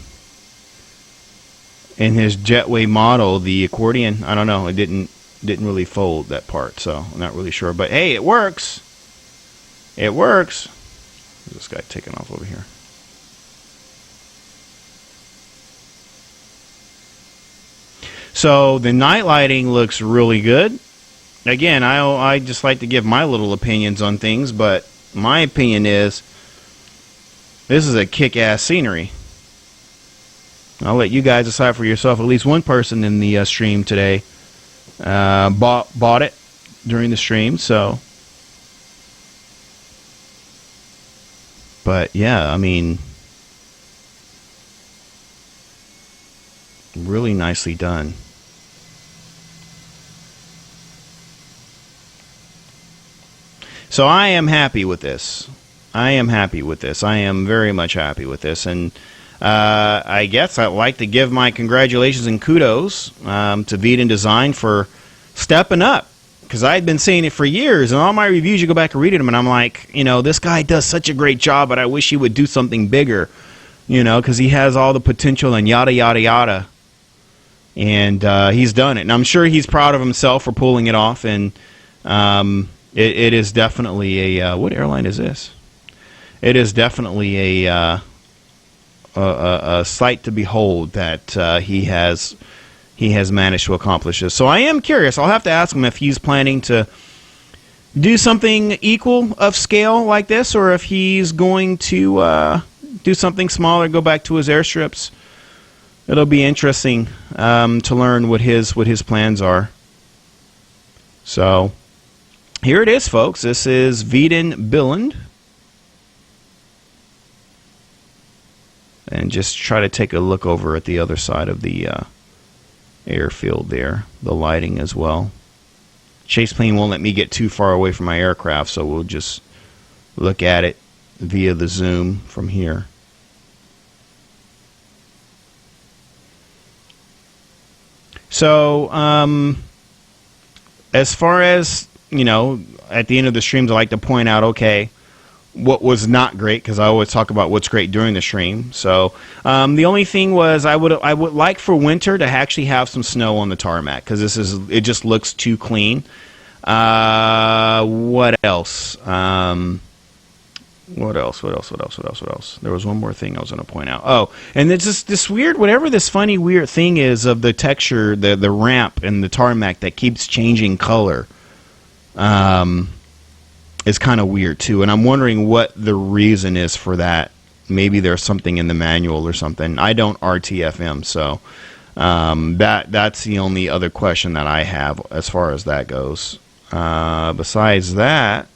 his Jetway model, the accordion, I don't know, it didn't really fold that part, so I'm not really sure. But hey, it works. It works. This guy taking off over here. So the night lighting looks really good. Again, I just like to give my little opinions on things, but my opinion is this is a kick-ass scenery. I'll let you guys decide for yourself. At least one person in the stream today bought it during the stream. So, but yeah, I mean, really nicely done. So I am happy with this. I am happy with this. I am very much happy with this. And I guess I'd like to give my congratulations and kudos to Vidan Design for stepping up. Because I had been saying it for years. And all my reviews, you go back and read them. And I'm like, you know, this guy does such a great job. But I wish he would do something bigger. You know, because he has all the potential and yada, yada, yada. And he's done it. And I'm sure he's proud of himself for pulling it off. And it is definitely a... what airline is this? It is definitely a sight to behold that he has managed to accomplish this. So I am curious. I'll have to ask him if he's planning to do something equal of scale like this, or if he's going to do something smaller, go back to his airstrips. It'll be interesting to learn what his plans are. So here it is, folks. This is Vidan Billund. And just try to take a look over at the other side of the airfield there. The lighting as well. Chase plane won't let me get too far away from my aircraft, so we'll just look at it via the zoom from here. So, as far as, you know, at the end of the streams, I like to point out, okay, what was not great, because I always talk about what's great during the stream. So the only thing was I would like for winter to actually have some snow on the tarmac, because it just looks too clean. What else? What else? There was one more thing I was going to point out. Oh, and it's just this weird, whatever this funny weird thing is of the texture, the ramp and the tarmac that keeps changing color. Is kind of weird too, and I'm wondering what the reason is for that. Maybe there's something in the manual or something. I don't RTFM, so that's the only other question that I have as far as that goes. Besides that,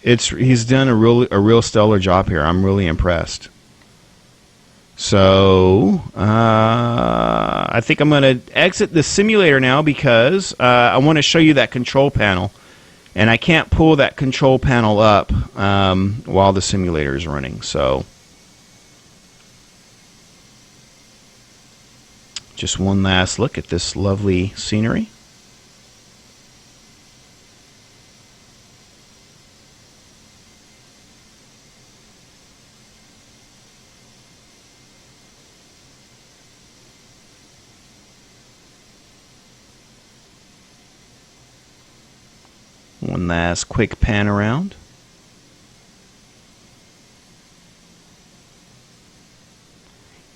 he's done a real stellar job here. I'm really impressed. So I think I'm going to exit the simulator now, because I want to show you that control panel, and I can't pull that control panel up while the simulator is running. So just one last look at this lovely scenery. One last quick pan around.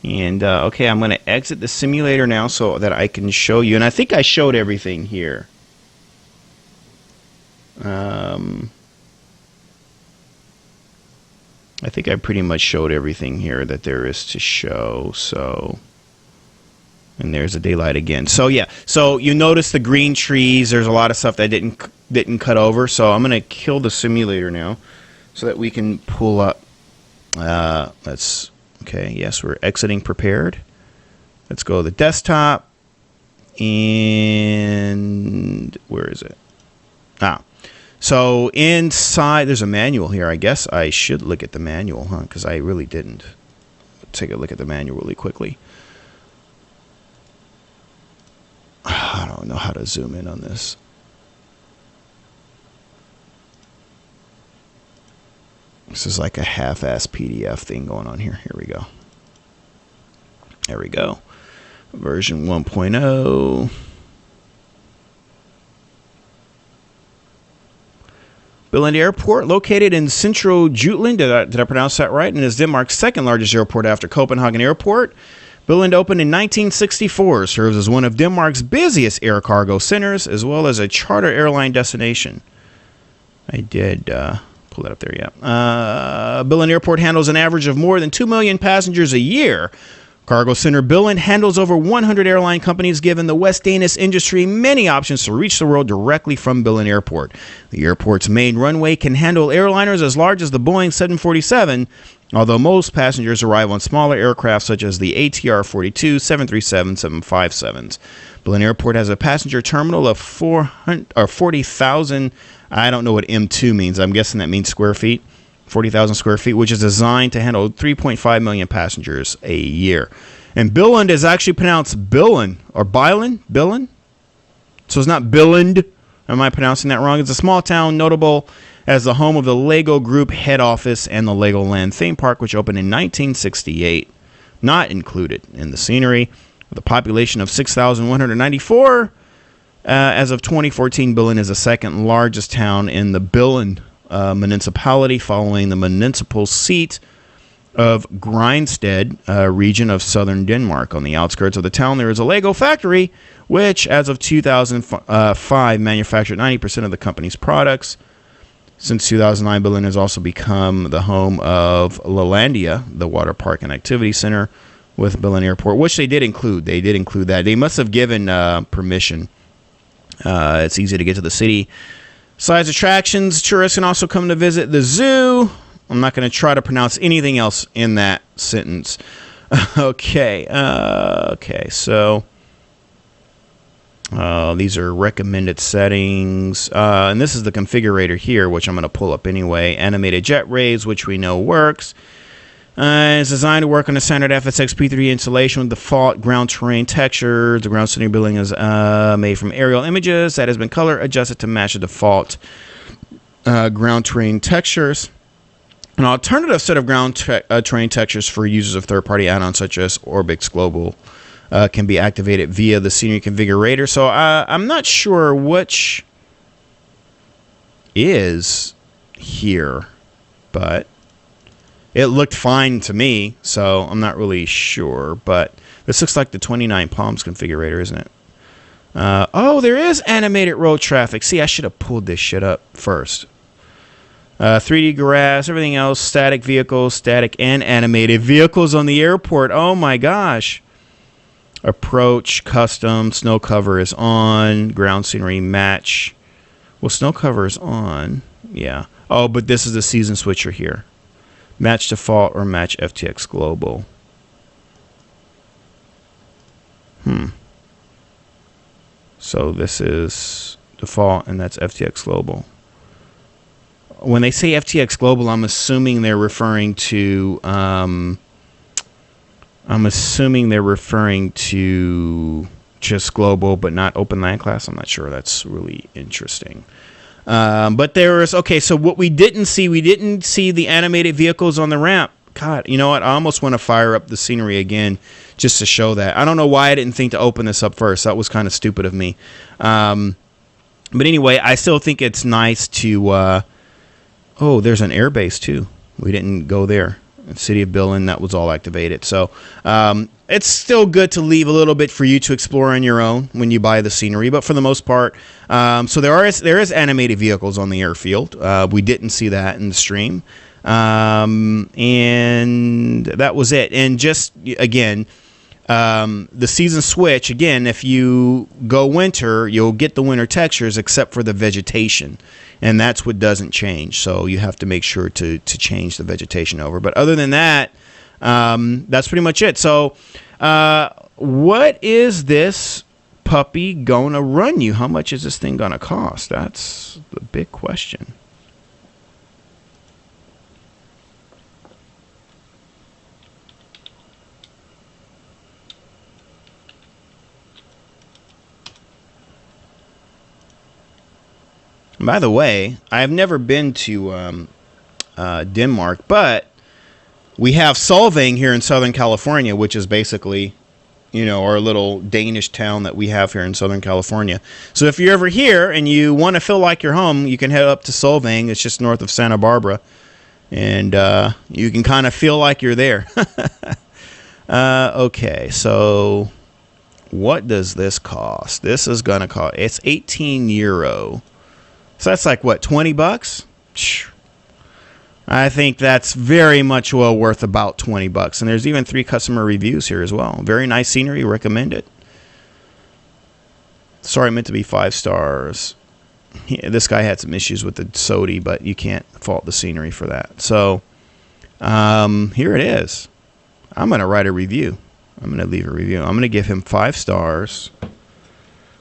And, okay, I'm going to exit the simulator now so that I can show you. And I think I showed everything here. I think I pretty much showed everything here that there is to show. So, and there's the daylight again. So, yeah. So, you notice the green trees. There's a lot of stuff that didn't cut over. So, I'm going to kill the simulator now so that we can pull up. Okay, yes, we're exiting prepared. Let's go to the desktop. And where is it? So inside, there's a manual here. I guess I should look at the manual, huh? Because I really didn't. Take a look at the manual really quickly. I don't know how to zoom in on this. This is like a half-ass PDF thing going on here. Here we go. There we go. Version 1.0. Billund Airport, located in central Jutland, did I pronounce that right? And is Denmark's second largest airport after Copenhagen Airport. Billund opened in 1964, serves as one of Denmark's busiest air cargo centers, as well as a charter airline destination. I did pull that up there, yeah. Billund Airport handles an average of more than 2 million passengers a year. Cargo Center Billund handles over 100 airline companies, giving the West Danish industry many options to reach the world directly from Billund Airport. The airport's main runway can handle airliners as large as the Boeing 747, although most passengers arrive on smaller aircraft such as the ATR-42, 737, 757s. Billund Airport has a passenger terminal of 40,000. I don't know what M2 means. I'm guessing that means square feet. 40,000 square feet, which is designed to handle 3.5 million passengers a year. And Billund is actually pronounced Billund or Billund. So it's not Billund. Am I pronouncing that wrong? It's a small town notable as the home of the Lego Group head office and the Legoland theme park, which opened in 1968. Not included in the scenery. With a population of 6,194, as of 2014, Billund is the second largest town in the Billund municipality, following the municipal seat of Grindsted, region of southern Denmark. On the outskirts of the town, there is a Lego factory, which, as of 2005, manufactured 90% of the company's products. Since 2009, Billund has also become the home of Lalandia, the water park and activity center with Billund Airport, which they did include. They did include that. They must have given permission. It's easy to get to the city. Besides attractions, tourists can also come to visit the zoo. I'm not going to try to pronounce anything else in that sentence. Okay, so these are recommended settings. And this is the configurator here, which I'm going to pull up anyway. Animated jet rays, which we know works. It's designed to work on a standard FSX P3 installation with default ground terrain texture. The ground center building is made from aerial images that has been color adjusted to match the default ground terrain textures. An alternative set of ground terrain textures for users of third-party add-ons such as Orbix Global can be activated via the scenery configurator. So I'm not sure which is here, but it looked fine to me, so I'm not really sure. But this looks like the 29 Palms configurator, isn't it? Oh, there is animated road traffic. See, I should have pulled this shit up first. 3D grass, everything else, static vehicles, static and animated vehicles on the airport. Oh my gosh. Approach, custom, snow cover is on, ground scenery match. Well, snow cover is on, yeah. Oh, but this is the season switcher here. Match default or match FTX Global. So this is default and that's FTX Global. When they say FTX Global, I'm assuming they're referring to just global, but not open land class. I'm not sure. That's really interesting. But there is, okay, so what we didn't see the animated vehicles on the ramp. God, you know what? I almost want to fire up the scenery again just to show that. I don't know why I didn't think to open this up first. That was kind of stupid of me. But anyway, I still think it's nice to... oh, there's an air base, too. We didn't go there. City of Billund, that was all activated. So it's still good to leave a little bit for you to explore on your own when you buy the scenery. But for the most part, so there is animated vehicles on the airfield. We didn't see that in the stream. And that was it. And just, again, the season switch, again, if you go winter, you'll get the winter textures except for the vegetation. And that's what doesn't change. So you have to make sure to change the vegetation over. But other than that, that's pretty much it. So what is this puppy going to run you? How much is this thing going to cost? That's the big question. By the way, I've never been to Denmark, but we have Solvang here in Southern California, which is basically, our little Danish town that we have here in Southern California. So if you're ever here and you want to feel like you're home, you can head up to Solvang. It's just north of Santa Barbara, and you can kind of feel like you're there. Okay, so what does this cost? This is going to cost, it's 18 euro. So that's like, what, 20 bucks? I think that's very much well worth about 20 bucks. And there's even 3 customer reviews here as well. Very nice scenery. Recommend it. Sorry, meant to be 5 stars. This guy had some issues with the SODI, but you can't fault the scenery for that. So here it is. I'm going to write a review. I'm going to leave a review. I'm going to give him 5 stars.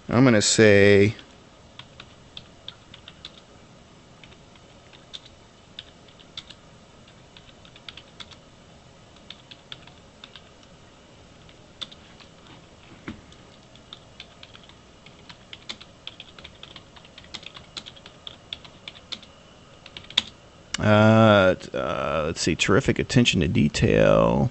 I'm going to say... let's see, terrific attention to detail.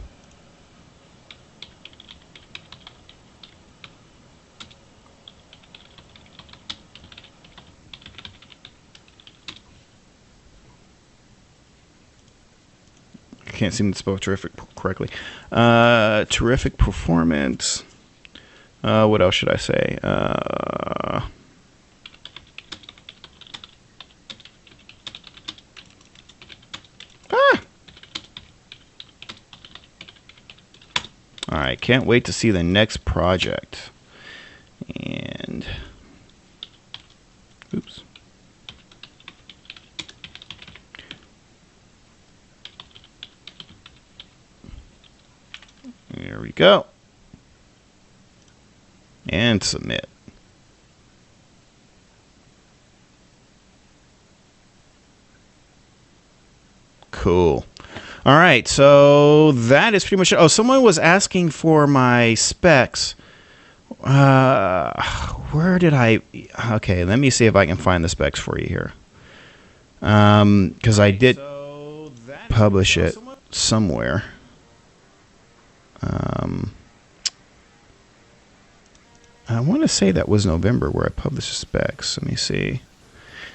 I can't seem to spell terrific correctly. Terrific performance. What else should I say? All right, can't wait to see the next project. And, oops. There we go. And submit. Cool. All right, so that is pretty much it. Oh, someone was asking for my specs. Where did I... Okay, let me see if I can find the specs for you here. Because I did publish it somewhere. I want to say that was November where I published the specs. Let me see.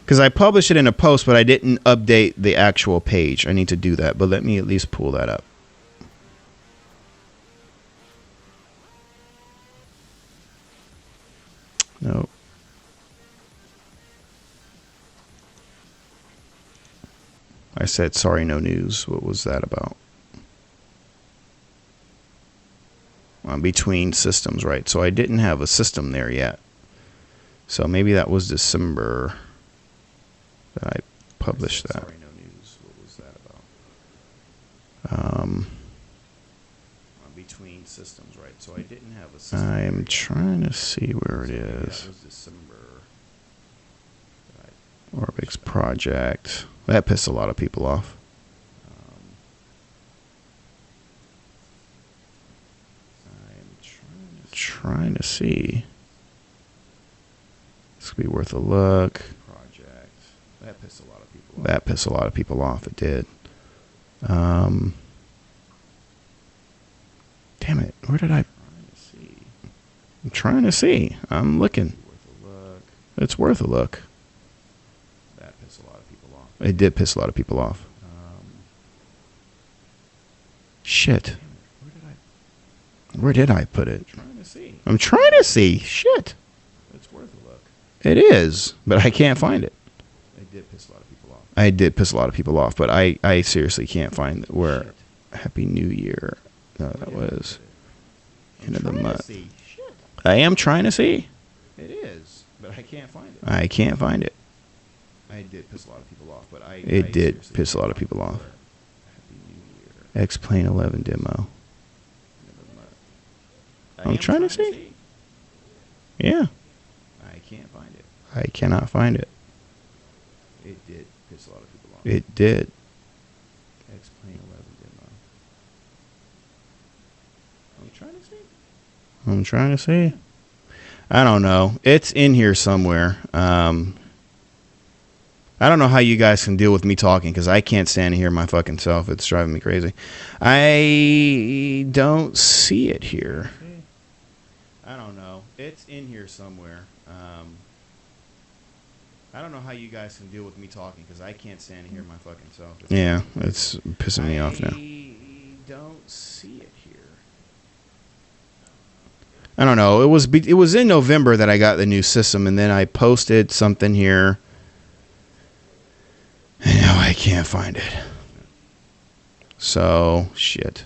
Because I published it in a post, but I didn't update the actual page. I need to do that, but let me at least pull that up. Nope. I said, sorry, no news. What was that about? Between systems, right? So I didn't have a system there yet. So maybe that was December that I published that. Sorry, no news. What was that about? Between systems, right? So I didn't have a system. I am trying to see where it is. That was December. Orbix project. That pissed a lot of people off. Trying to see. This could be worth a look. Project. That pissed a lot of people off. That pissed a lot of people off. It did. Damn it. Where did I... I'm trying to see. I'm looking. It's worth a look. That pissed a lot of people off. It did piss a lot of people off. Shit. Where did I put it? I'm trying to see. Shit. It's worth a look. It is, but I can't find it. It did piss a lot of people off. I did piss a lot of people off, but I seriously can't find where. Shit. Happy New Year. No, that was end of the month. I am trying to see. It is, but I can't find it. I can't find it. I did piss a lot of people off, but it did piss a lot of people off. Happy New Year. X-Plane 11 demo. I'm trying to see. Yeah. I can't find it. I cannot find it. It did piss a lot of people off. It did. X-Plane 11 demo. I'm trying to see. I'm trying to see. I don't know. It's in here somewhere. I don't know how you guys can deal with me talking because I can't stand to hear my fucking self. It's driving me crazy. I don't see it here. I don't know. It's in here somewhere. I don't know how you guys can deal with me talking because I can't stand to hear my fucking self. Yeah, it's pissing me off now. I don't see it here. I don't know. It was in November that I got the new system, and then I posted something here, and now I can't find it. So shit.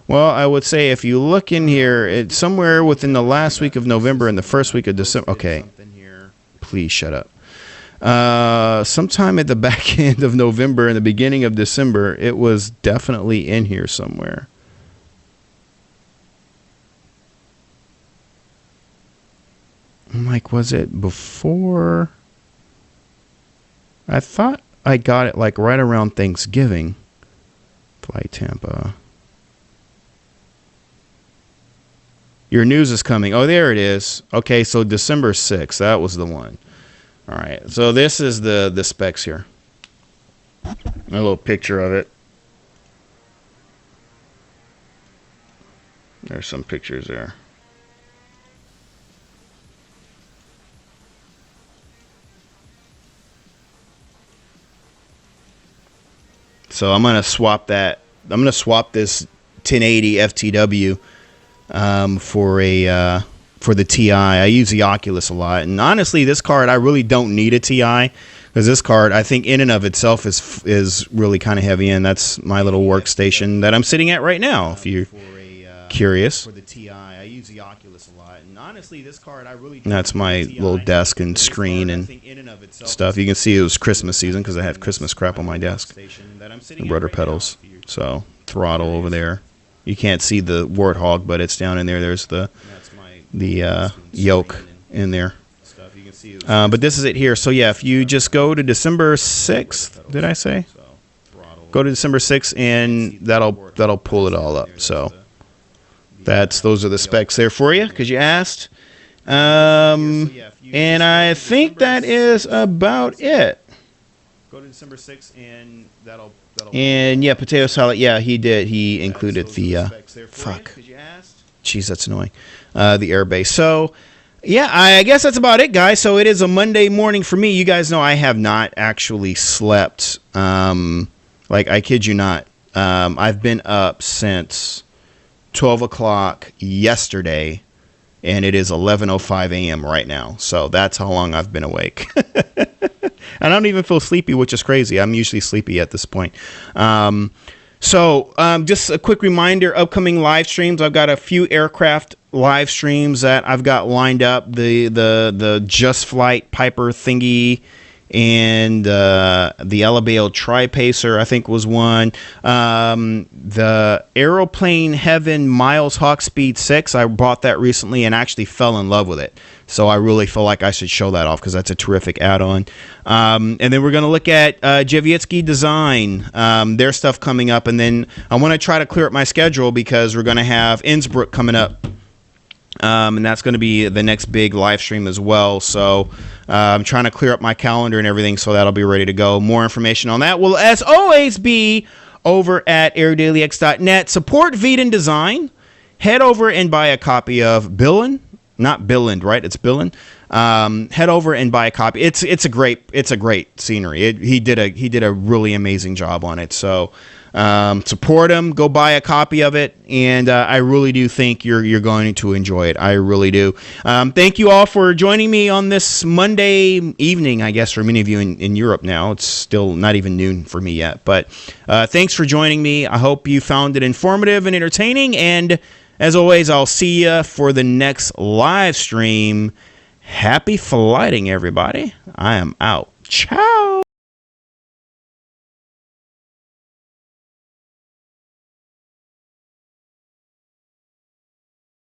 Well, I would say if you look in here, it's somewhere within the last week of November and the first week of December. Okay, please shut up. Sometime at the back end of November and the beginning of December, it was definitely in here somewhere. I'm like, was it before? I thought I got it like right around Thanksgiving. Fly Tampa. Your news is coming. Oh, there it is. Okay, so December 6th. That was the one. All right. So this is the specs here. A little picture of it. There's some pictures there. So I'm going to swap that. I'm going to swap this 1080 FTW for the TI. I use the Oculus a lot, and honestly, this card I really don't need a TI because this card I think in and of itself is really kind of heavy, and that's my little workstation that I'm sitting at right now. If you're curious, for the TI, I use the Oculus a lot, and honestly, this card I really. That's my little desk and screen and stuff. You can see it was Christmas season because I have Christmas crap on my desk. The rudder pedals, so throttle over there. You can't see the Warthog, but it's down in there. There's the yoke in there. But this is it here. So yeah, if you just go to December 6th, did I say? Go to December 6th, and that'll pull it all up. So those are the specs there for you because you asked. And I think that is about it. Go to December 6th, and that'll. And yeah, potato salad. Yeah, he did. He included the fuck. Jeez, that's annoying. The airbase. So yeah, I guess that's about it, guys. So it is a Monday morning for me. You guys know I have not actually slept. Like I kid you not. I've been up since 12 o'clock yesterday, and it is 11:05 a.m. right now. So that's how long I've been awake. I don't even feel sleepy, which is crazy. I'm usually sleepy at this point. So just a quick reminder, upcoming live streams. I've got a few aircraft live streams that I've got lined up. The Just Flight Piper thingy and the Alabama Tri-Pacer, I think, was one. The Aeroplane Heaven Miles Hawk Speed 6, I bought that recently and actually fell in love with it. So I really feel like I should show that off because that's a terrific add-on. And then we're going to look at Javietsky Design, their stuff coming up. And then I want to try to clear up my schedule because we're going to have Innsbruck coming up. And that's going to be the next big live stream as well. So I'm trying to clear up my calendar and everything, so that'll be ready to go. More information on that will, as always, be over at airdailyx.net. Support Vidan Design. Head over and buy a copy of Billund. Not Billund, right? It's Billund. Head over and buy a copy. It's a great scenery. He did a really amazing job on it. So support him. Go buy a copy of it, and I really do think you're going to enjoy it. I really do. Thank you all for joining me on this Monday evening. I guess for many of you in Europe now, it's still not even noon for me yet. But thanks for joining me. I hope you found it informative and entertaining. And as always, I'll see you for the next live stream. Happy flighting, everybody. I am out. Ciao.